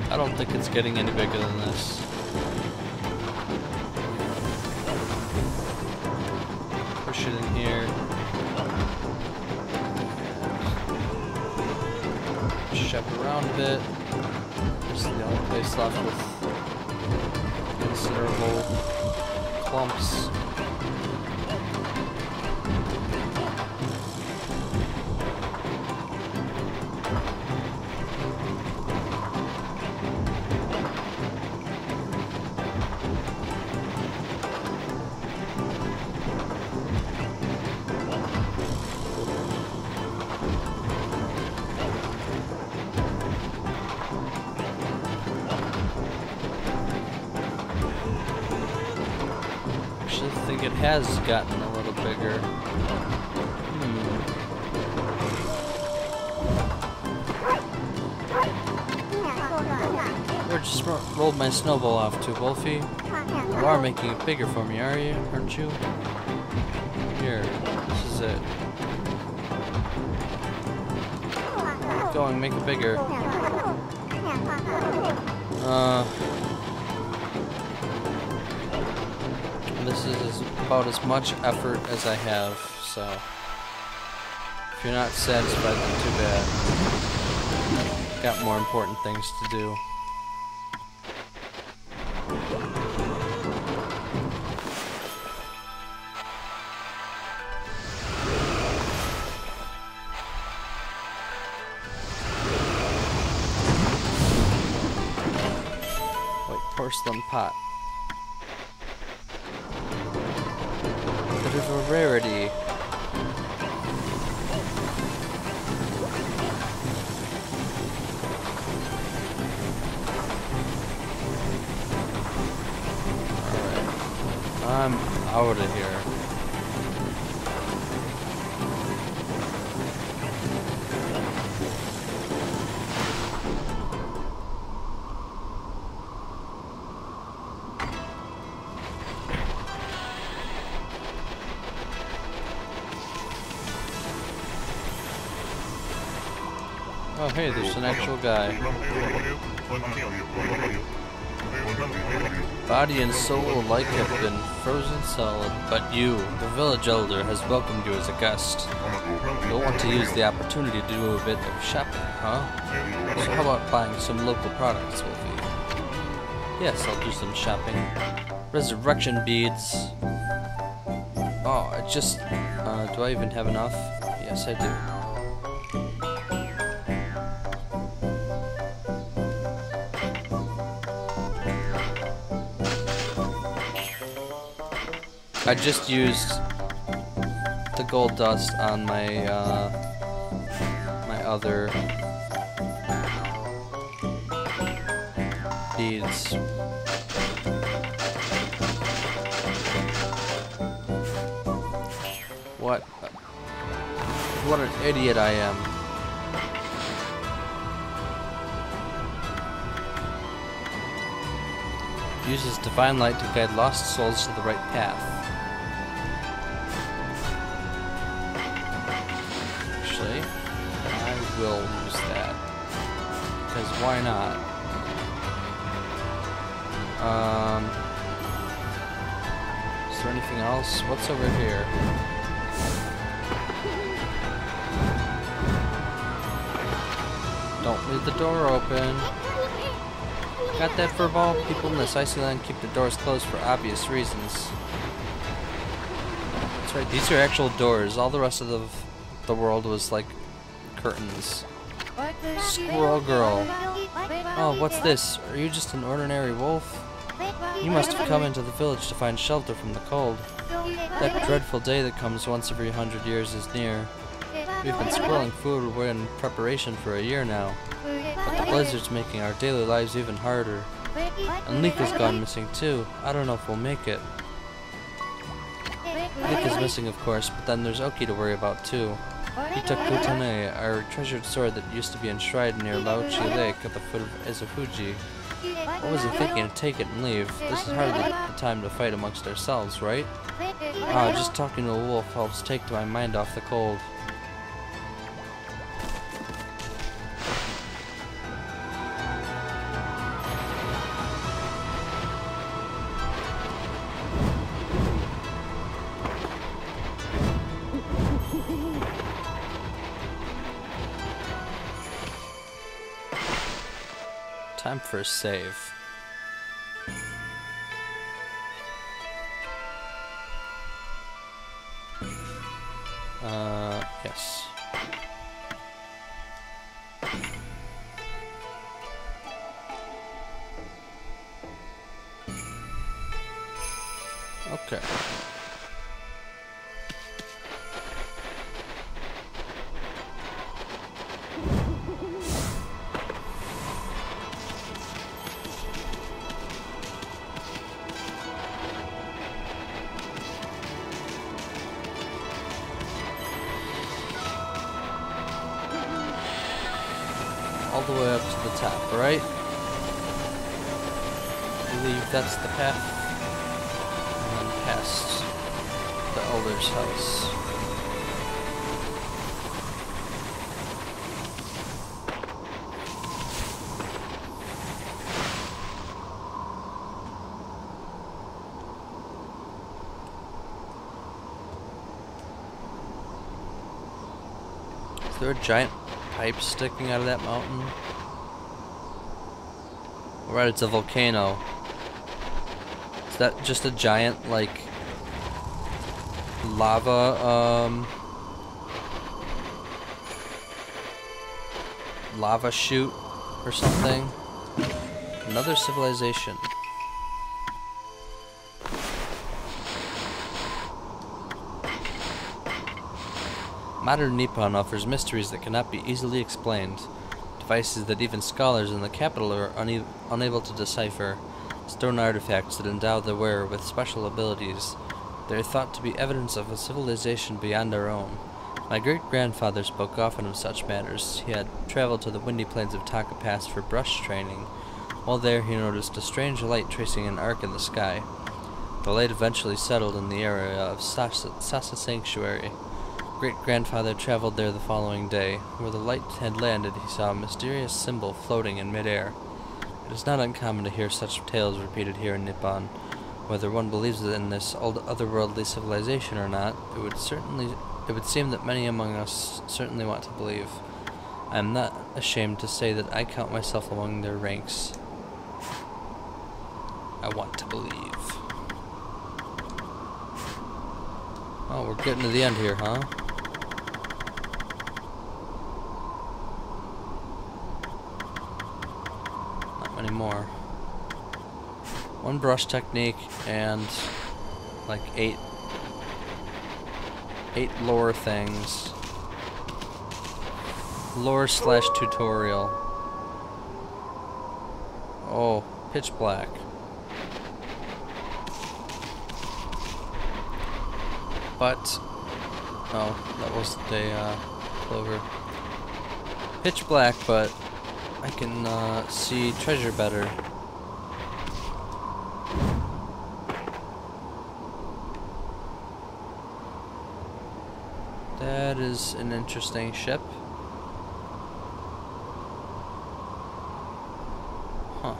I don't think it's getting any bigger than this. Push it in here. Shove it around a bit. This is the only place left with considerable clumps. think it has gotten a little bigger. Or just rolled my snowball off too, Wolfie. You are making it bigger for me, aren't you? Here, this is it. Keep going, make it bigger. This is about as much effort as I have, so if you're not satisfied, then too bad. Got more important things to do. Porcelain pot. Bit of a rarity. Alright. I'm out of here. Oh hey, there's an actual guy. Body and soul alike have been frozen solid, but you, the village elder, has welcomed you as a guest. You'll want to use the opportunity to do a bit of shopping, huh? So how about buying some local products, Wolfie? Yes, I'll do some shopping. Resurrection beads. Oh, I just... do I even have enough? Yes, I do. I just used the gold dust on my my other beads. What an idiot I am. Uses divine light to guide lost souls to the right path. Actually, I will use that. Because why not? Is there anything else? What's over here? Don't leave the door open. Got that for all people in this icy land keep the doors closed for obvious reasons. That's right, these are actual doors. All the rest of the world was like curtains. Squirrel girl. Oh, what's this? Are you just an ordinary wolf? You must have come into the village to find shelter from the cold. That dreadful day that comes once every 100 years is near. We've been squirreling food away in preparation for a year now, but the blizzard's making our daily lives even harder. And Leek has gone missing too. I don't know if we'll make it. Leek is missing, of course, but then there's Oki to worry about too. He took Kutane, our treasured sword that used to be enshrined near Laochi Lake at the foot of Izufuji. What was he thinking to take it and leave? This is hardly the time to fight amongst ourselves, right? Just talking to a wolf helps take my mind off the cold. Time for a save. Yes. Okay. the way up to the top, right? I believe that's the path. And then past the Elder's house. Is there a giant pipe sticking out of that mountain? Right, it's a volcano. Is that just a giant, like, lava, lava chute or something? Another civilization. Modern Nippon offers mysteries that cannot be easily explained, devices that even scholars in the capital are unable to decipher, stone artifacts that endow the wearer with special abilities. They are thought to be evidence of a civilization beyond our own. My great-grandfather spoke often of such matters. He had traveled to the windy plains of Taka Pass for brush training. While there, he noticed a strange light tracing an arc in the sky. The light eventually settled in the area of Sasa Sanctuary. Great-grandfather traveled there the following day. Where the light had landed, he saw a mysterious symbol floating in midair. It is not uncommon to hear such tales repeated here in Nippon. Whether one believes in this otherworldly civilization or not, it would seem that many among us certainly want to believe. I am not ashamed to say that I count myself among their ranks. I want to believe. Oh, we're getting to the end here, huh? More. One brush technique and like eight lore things. Lore / tutorial. Oh, pitch black. But oh, that was the clover. Pitch black, but I can see treasure better. That is an interesting ship. Huh.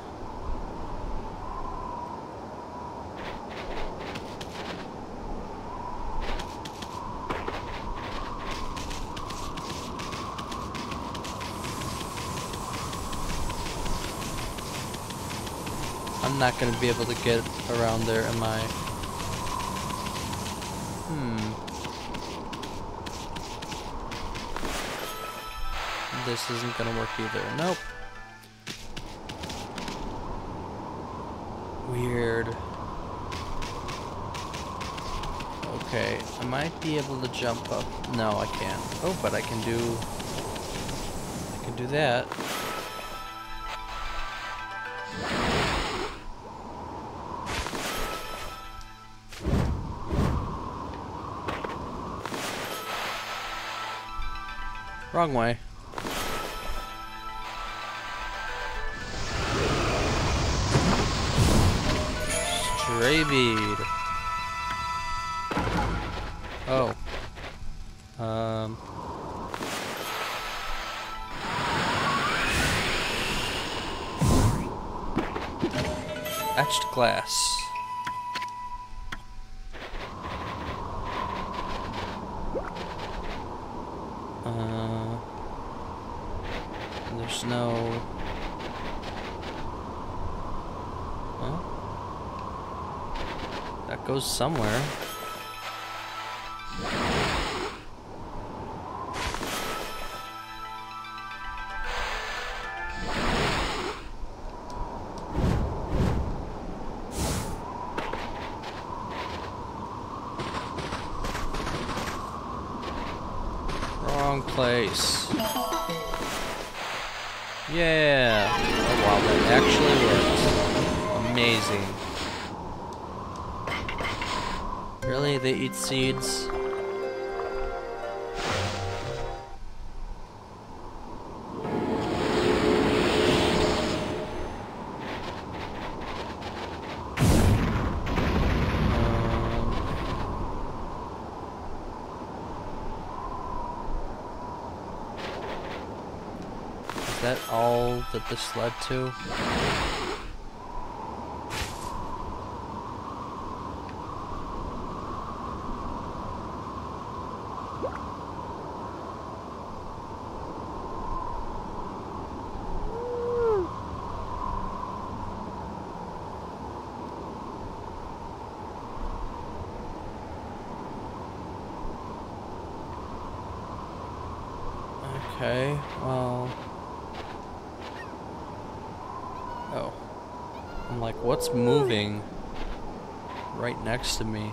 I'm not going to be able to get around there, am I? This isn't going to work either. Nope. Weird. Okay, I might be able to jump up. No, I can't. Oh, but I can do that. Wrong way. Stray bead. Oh. Etched glass. There's no... Huh? That goes somewhere. Wrong place. Yeah! Oh wow, that actually worked. Amazing. Really? They eat seeds? that all that this led to? Okay, well... Oh. I'm like, what's moving right next to me?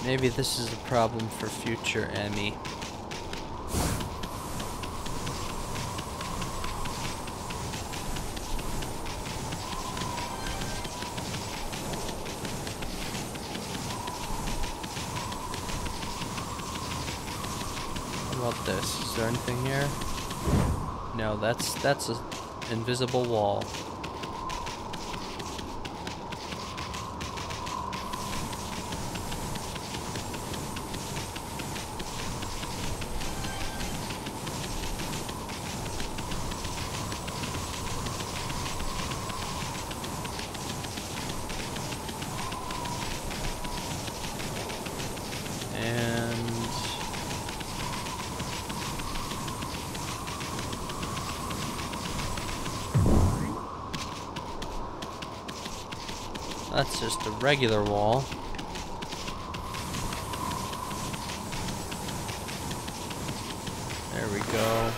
Maybe this is a problem for future Emmy. What about this? Is there anything here? No, that's an invisible wall. That's just a regular wall. There we go.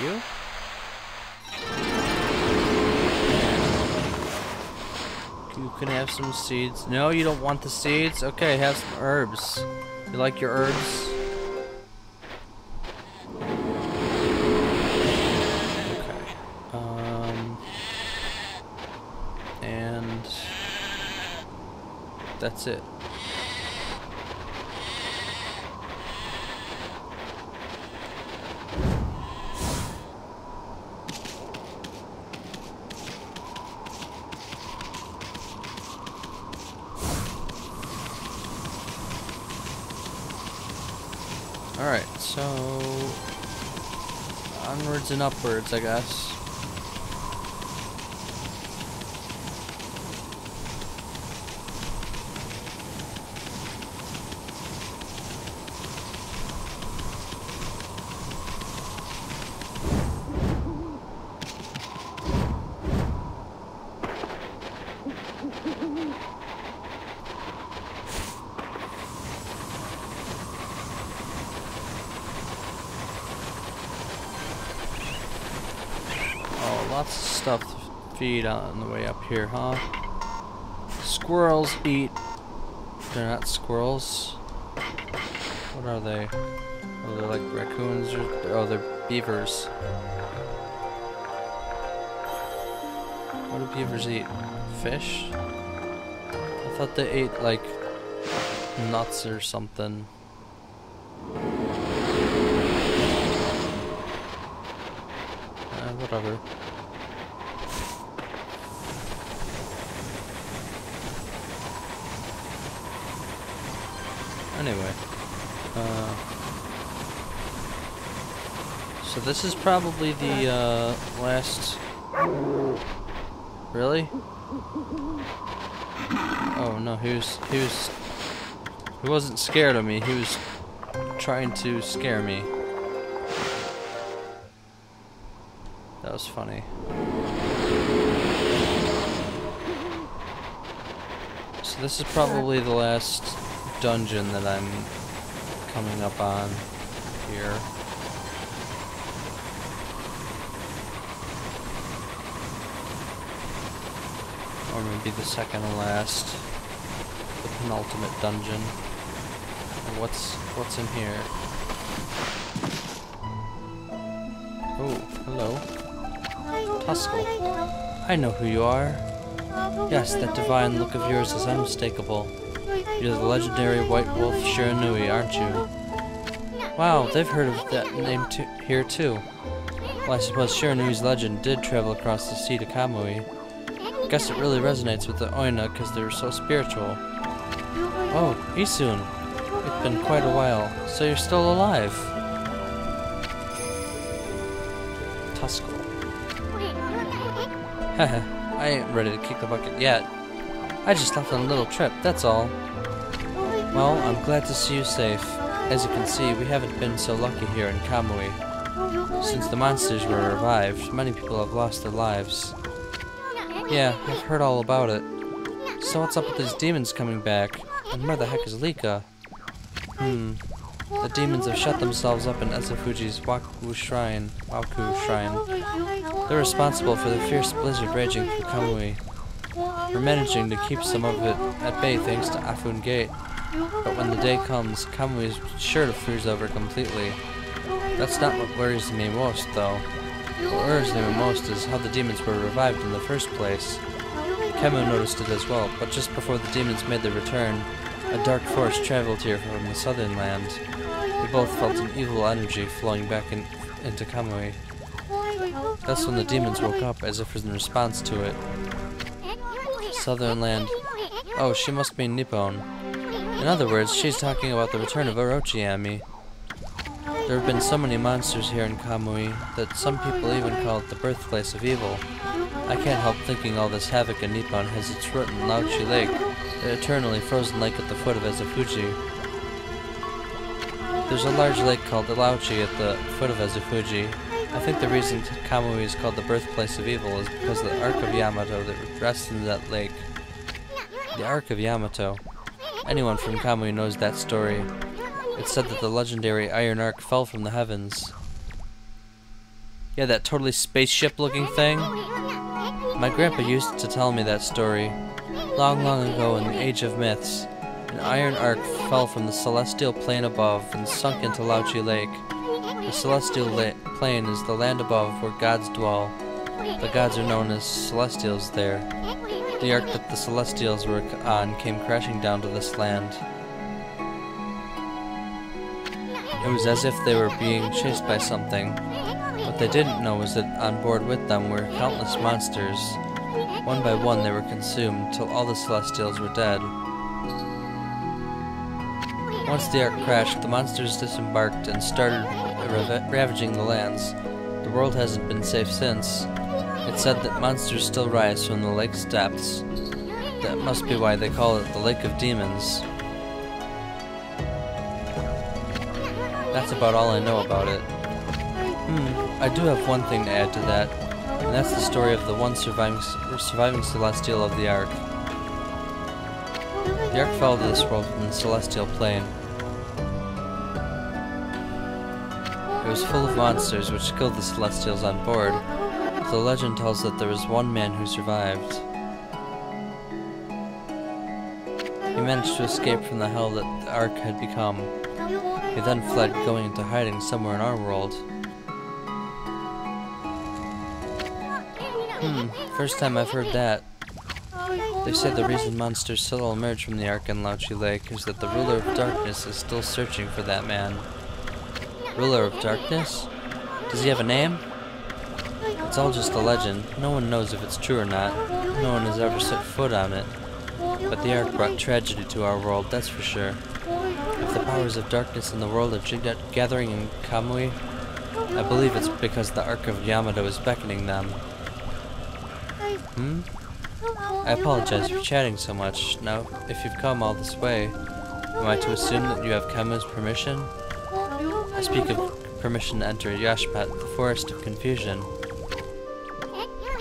You? You can have some seeds. No, you don't want the seeds? Okay, have some herbs. You like your herbs? Okay. And that's it. Alright, so onwards and upwards, I guess. Lots of stuff to feed on the way up here, huh? Squirrels eat. They're not squirrels. What are they? Oh, they're like raccoons or... Oh, they're beavers. What do beavers eat? Fish? I thought they ate like nuts or something. Whatever. Anyway, so this is probably the last. Really? Oh no, he wasn't scared of me. He was trying to scare me. That was funny. So this is probably the last dungeon that I'm coming up on here. Or maybe the second to last. The penultimate dungeon. And what's in here? Oh, hello. Tuscle. I know who you are. Yes, that divine look of yours is unmistakable. You're the legendary White Wolf Shiranui, aren't you? Wow, they've heard of that name here too. Well, I suppose Shiranui's legend did travel across the sea to Kamui. Guess it really resonates with the Oina because they're so spiritual. Oh, Isun. It's been quite a while, so you're still alive. Tuscle. Haha, I ain't ready to kick the bucket yet. I just left on a little trip, that's all. Well, I'm glad to see you safe. As you can see, we haven't been so lucky here in Kamui. Since the monsters were revived, many people have lost their lives. Yeah, I've heard all about it. So what's up with these demons coming back? And where the heck is Lika? The demons have shut themselves up in Esafuji's Waku Shrine. They're responsible for the fierce blizzard raging through Kamui. We're managing to keep some of it at bay thanks to Afun Gate. But when the day comes, Kamui is sure to freeze over completely. That's not what worries me most, though. What worries me most is how the demons were revived in the first place. Kemu noticed it as well, but just before the demons made their return, a dark force traveled here from the southern land. We both felt an evil energy flowing back into Kamui. That's when the demons woke up, as if in response to it. Southern land. Oh, she must mean Nippon. In other words, she's talking about the return of Orochiami. There have been so many monsters here in Kamui that some people even call it the birthplace of evil. I can't help thinking all this havoc in Nippon has its root in Laochi Lake, the eternally frozen lake at the foot of Esafuji. There's a large lake called the Laochi at the foot of Esafuji. I think the reason Kamui is called the birthplace of evil is because of the Ark of Yamato that rests in that lake. The Ark of Yamato. Anyone from Kamui knows that story. It's said that the legendary Iron Ark fell from the heavens. Yeah, that totally spaceship-looking thing? My grandpa used to tell me that story. Long, long ago in the Age of Myths, an iron ark fell from the celestial plane above and sunk into Laochi Lake. The celestial plane is the land above where gods dwell. The gods are known as celestials there. The ark that the celestials were on came crashing down to this land. It was as if they were being chased by something. What they didn't know was that on board with them were countless monsters. One by one they were consumed, till all the celestials were dead. Once the ark crashed, the monsters disembarked and started ravaging the lands. The world hasn't been safe since. It's said that monsters still rise from the lake's depths. That must be why they call it the Lake of Demons. That's about all I know about it. I do have one thing to add to that, and that's the story of the one surviving celestial of the Ark. The Ark fell to this world from the celestial plane. It was full of monsters which killed the celestials on board, but the legend tells that there was one man who survived. He managed to escape from the hell that the Ark had become. He then fled, going into hiding somewhere in our world. First time I've heard that. They say the reason monsters still emerge from the Ark in Laochi Lake is that the ruler of darkness is still searching for that man. Ruler of darkness? Does he have a name? It's all just a legend. No one knows if it's true or not. No one has ever set foot on it. But the Ark brought tragedy to our world, that's for sure. If the powers of darkness in the world are gathering in Kamui, I believe it's because the Ark of Yamato is beckoning them. I apologize for chatting so much. Now, if you've come all this way, am I to assume that you have Kemu's permission? I speak of permission to enter Yashpat, the Forest of Confusion.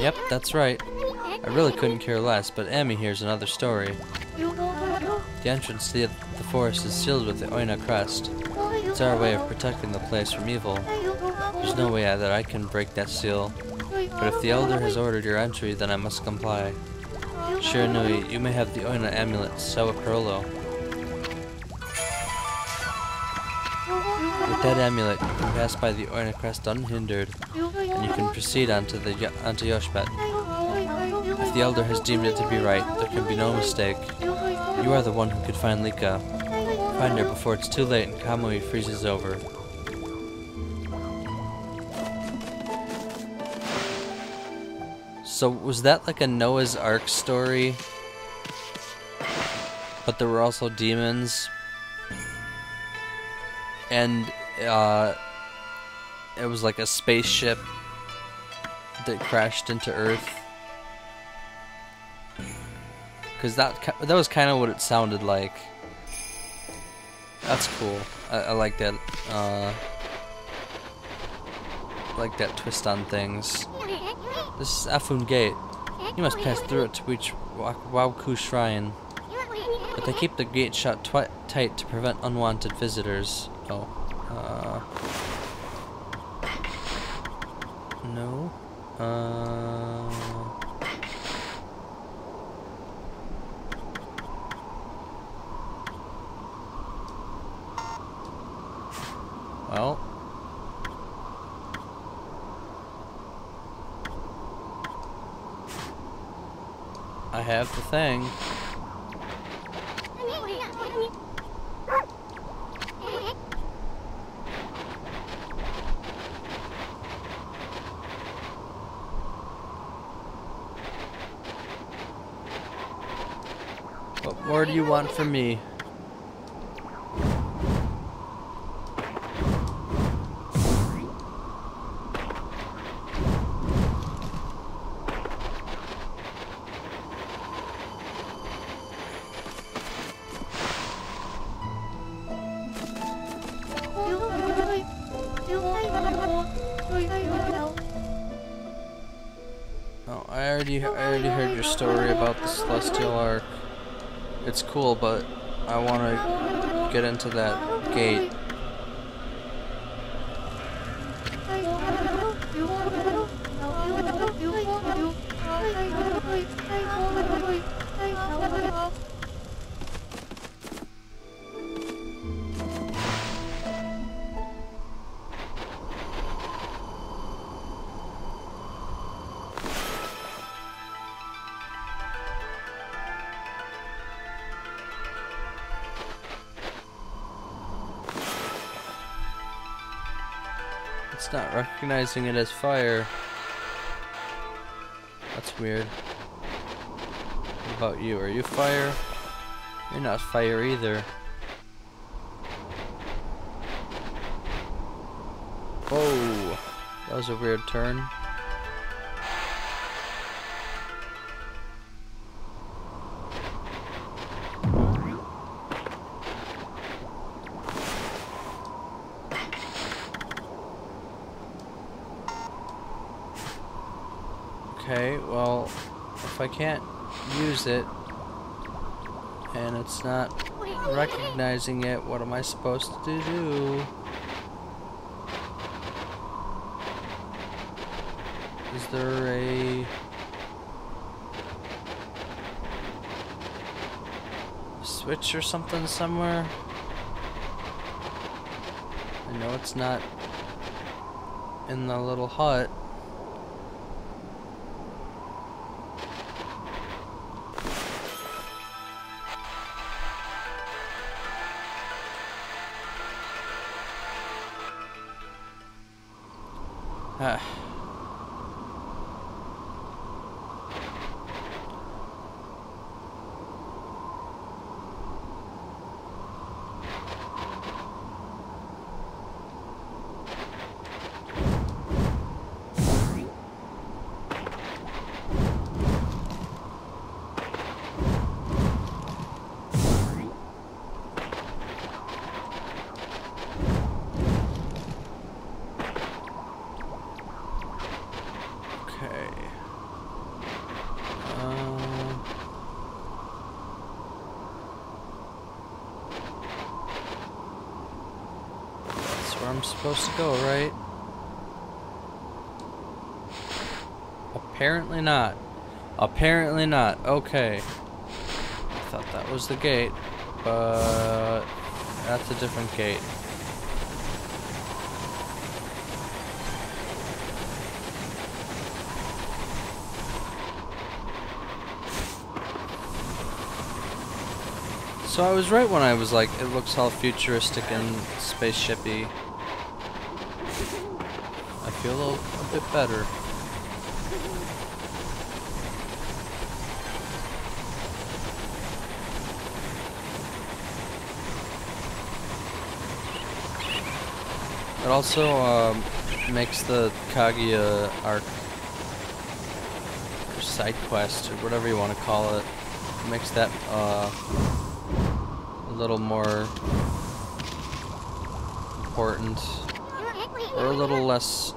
Yep, that's right. I really couldn't care less, but Ami here's another story. The entrance to the forest is sealed with the Oina crest. It's our way of protecting the place from evil. There's no way that I can break that seal. But if the Elder has ordered your entry, then I must comply. Shiranui, you may have the Oina amulet, Sawa Parolo. With that amulet, you can pass by the Oina crest unhindered, and you can proceed onto Yoshpet. If the Elder has deemed it to be right, there can be no mistake. You are the one who could find Lika. Find her before it's too late and Kamui freezes over. So was that like a Noah's Ark story? But there were also demons? And it was like a spaceship that crashed into Earth? Because that was kind of what it sounded like. That's cool. I like that. I like that twist on things. This is Afun Gate. You must pass through it to reach Wauku Shrine. But they keep the gate shut tight to prevent unwanted visitors. Oh. No. Well. I have the thing. What more do you want from me? Oh, I already heard your story about the Celestial Ark. It's cool, but I want to get into that gate. It's not recognizing it as fire. That's weird. What about you? Are you fire? You're not fire either. Whoa! That was a weird turn. Okay, well, if I can't use it, and it's not recognizing it, what am I supposed to do? Is there a switch or something somewhere? I know it's not in the little hut. I'm supposed to go, right? Apparently not. Apparently not. Okay. I thought that was the gate, but that's a different gate. So I was right when I was like, it looks all futuristic and spaceshipy. I feel a bit better. It also makes the Kaguya arc, or side quest, or whatever you want to call it, makes that a little more important, or a little less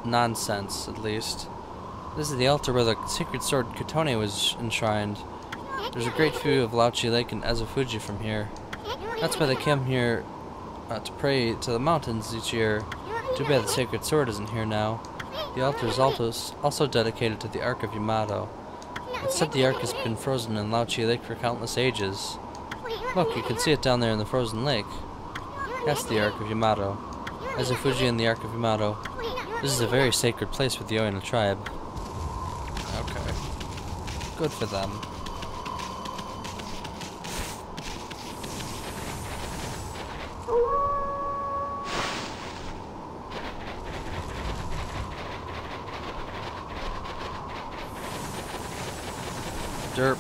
nonsense, at least. This is the altar where the sacred sword Kotone was enshrined. There's a great view of Lauchi Lake and Ezofuji from here. That's why they came here to pray to the mountains each year. Too bad the sacred sword isn't here now. The altar is also dedicated to the Ark of Yamato. It's said the Ark has been frozen in Lauchi Lake for countless ages. Look, you can see it down there in the frozen lake. That's the Ark of Yamato. Ezofuji and the Ark of Yamato. This is a very sacred place for the Oina tribe. Okay. Good for them. Derp.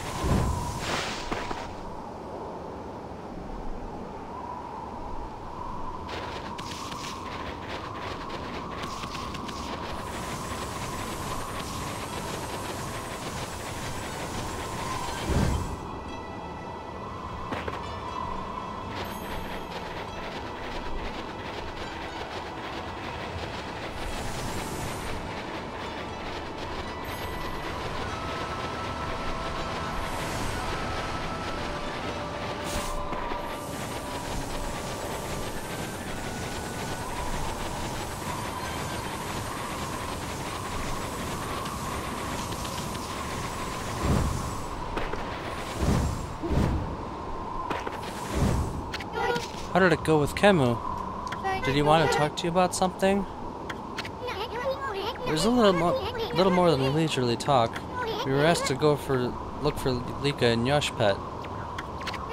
How did it go with Kemu? Did he want to talk to you about something? It was a little more than a leisurely talk. We were asked to look for Lika and Yoshpet.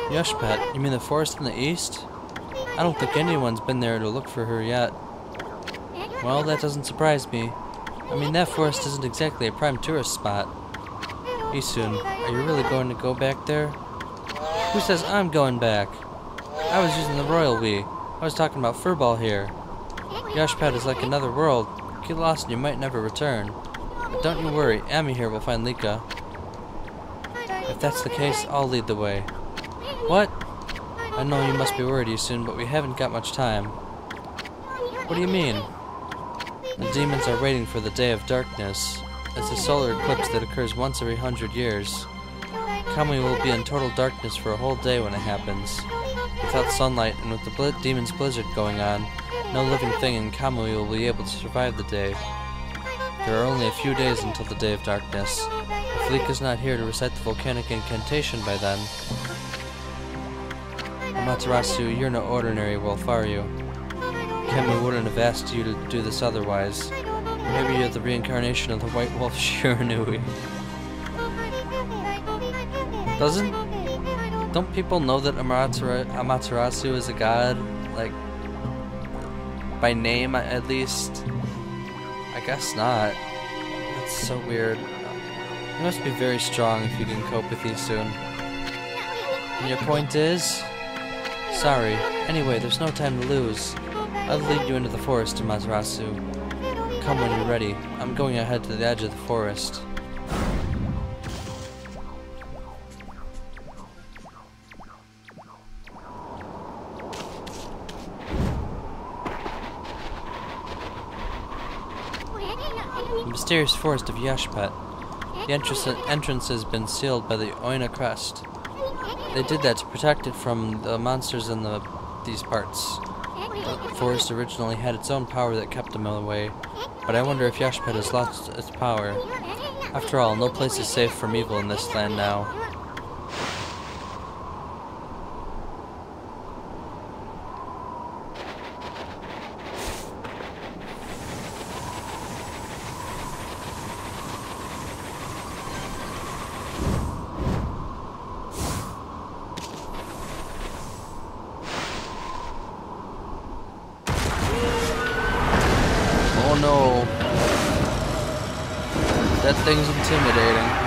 Yoshpet? You mean the forest in the east? I don't think anyone's been there to look for her yet. Well, that doesn't surprise me. I mean, that forest isn't exactly a prime tourist spot. Isun, are you really going to go back there? Who says I'm going back? I was using the royal we. I was talking about Furball here. Yoshpet is like another world. Get lost and you might never return. But don't you worry, Ami here will find Lika. If that's the case, I'll lead the way. What? I know you must be worried, Isun, but we haven't got much time. What do you mean? The demons are waiting for the Day of Darkness. It's a solar eclipse that occurs once every 100 years. Kami will be in total darkness for a whole day when it happens. Without sunlight and with the demon's blizzard going on, no living thing in Kamui will be able to survive the day. There are only a few days until the Day of Darkness. If Lika's not here to recite the volcanic incantation by then... Amaterasu, you're no ordinary wolf, are you? Kemu wouldn't have asked you to do this otherwise. Maybe you're the reincarnation of the white wolf Shiranui. Don't people know that Amaterasu is a god? Like, by name at least? I guess not. That's so weird. You must be very strong if you can cope with these soon. And your point is? Sorry. Anyway, there's no time to lose. I'll lead you into the forest, Amaterasu. Come when you're ready. I'm going ahead to the edge of the forest. The mysterious forest of Yoshpet. The entrance has been sealed by the Oina crest. They did that to protect it from the monsters in these parts. The forest originally had its own power that kept them away, but I wonder if Yoshpet has lost its power. After all, no place is safe from evil in this land now. Oh no. That thing's intimidating.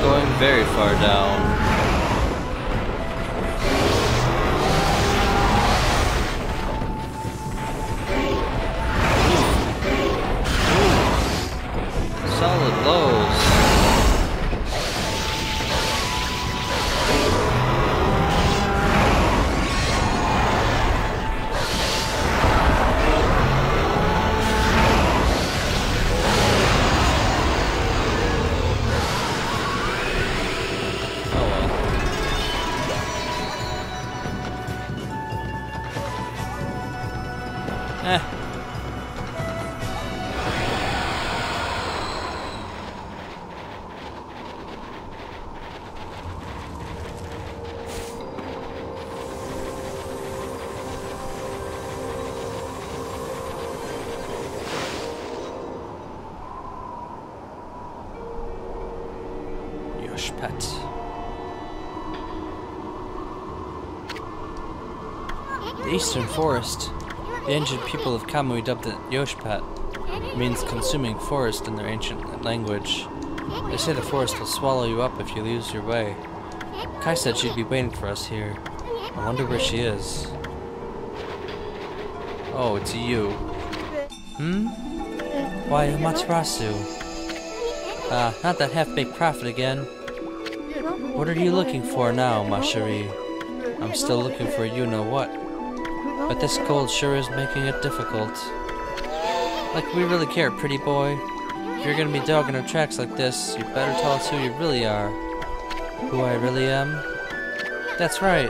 Going very far down. Solid lows. Pet. The Eastern Forest. The ancient people of Kamui dubbed it Yoshpat. It means consuming forest in their ancient language. They say the forest will swallow you up if you lose your way. Kai said she'd be waiting for us here. I wonder where she is. Oh, it's you. Why, Amaterasu. Not that half-baked prophet again. What are you looking for now, ma chérie? I'm still looking for you-know-what. But this cold sure is making it difficult. Like we really care, pretty boy. If you're gonna be dogging our tracks like this, you better tell us who you really are. Who I really am? That's right.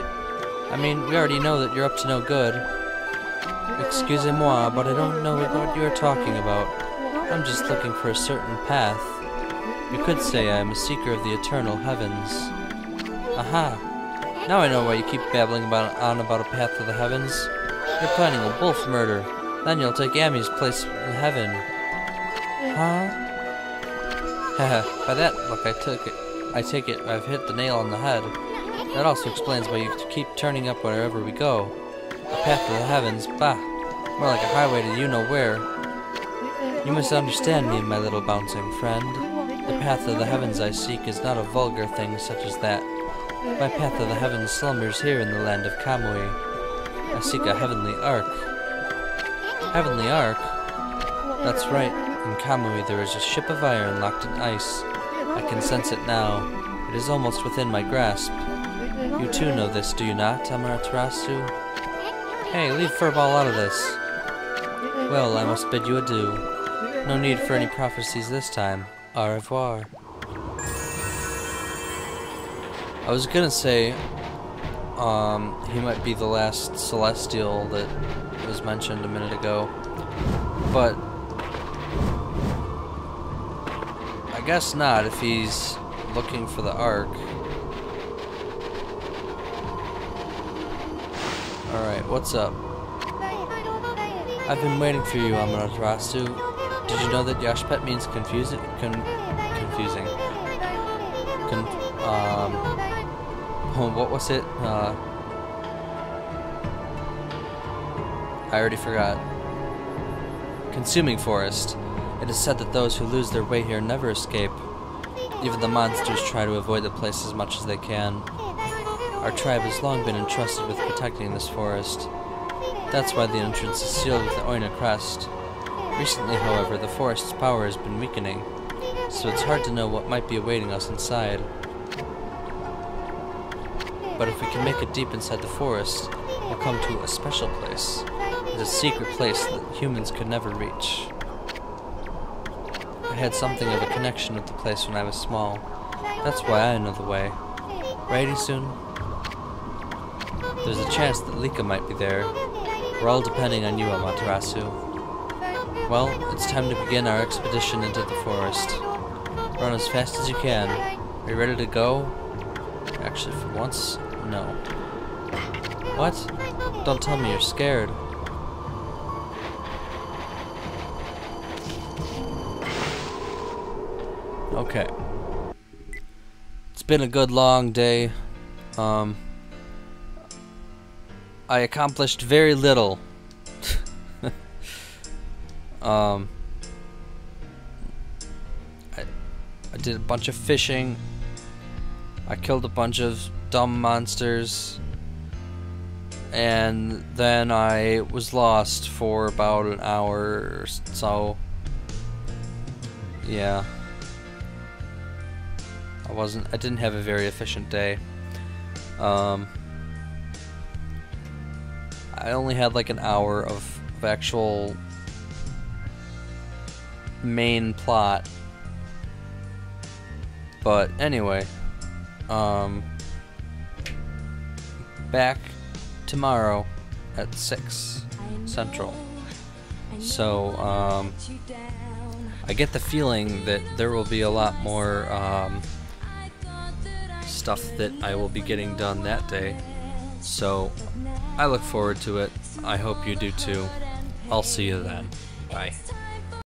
I mean, we already know that you're up to no good. Excusez-moi, but I don't know what you're talking about. I'm just looking for a certain path. You could say I am a seeker of the eternal heavens. Aha! Now I know why you keep babbling on about a path to the heavens. You're planning a wolf murder. Then you'll take Amy's place in heaven. Huh? Haha, by that look I take it I've hit the nail on the head. That also explains why you keep turning up wherever we go. A path to the heavens, bah! More like a highway to you-know-where. You misunderstand me, my little bouncing friend. The path of the heavens I seek is not a vulgar thing such as that. My path of the heavens slumbers here in the land of Kamui. I seek a heavenly ark. Heavenly ark? That's right. In Kamui there is a ship of iron locked in ice. I can sense it now. It is almost within my grasp. You too know this, do you not, Amaterasu? Hey, leave Furball out of this. Well, I must bid you adieu. No need for any prophecies this time. Au revoir. I was gonna say, he might be the last Celestial that was mentioned a minute ago, but I guess not if he's looking for the Ark. Alright, what's up? I've been waiting for you, Amaterasu. Did you know that Yoshpet means confusing? What was it? I already forgot. Consuming forest. It is said that those who lose their way here never escape. Even the monsters try to avoid the place as much as they can. Our tribe has long been entrusted with protecting this forest. That's why the entrance is sealed with the Oina crest. Recently, however, the forest's power has been weakening, so it's hard to know what might be awaiting us inside. But if we can make it deep inside the forest, we'll come to a special place. It's a secret place that humans could never reach. I had something of a connection with the place when I was small. That's why I know the way. Righty soon? There's a chance that Lika might be there. We're all depending on you, Amaterasu. Well, it's time to begin our expedition into the forest. Run as fast as you can. Are you ready to go? Actually, for once, no. What? Don't tell me you're scared. Okay. It's been a good long day. I accomplished very little. I did a bunch of fishing. I killed a bunch of dumb monsters. And then I was lost for about an hour or so. Yeah. I didn't have a very efficient day. I only had like an hour of actual main plot. But anyway, back tomorrow at 6 Central. So, I get the feeling that there will be a lot more stuff that I will be getting done that day. So, I look forward to it. I hope you do too. I'll see you then. Bye.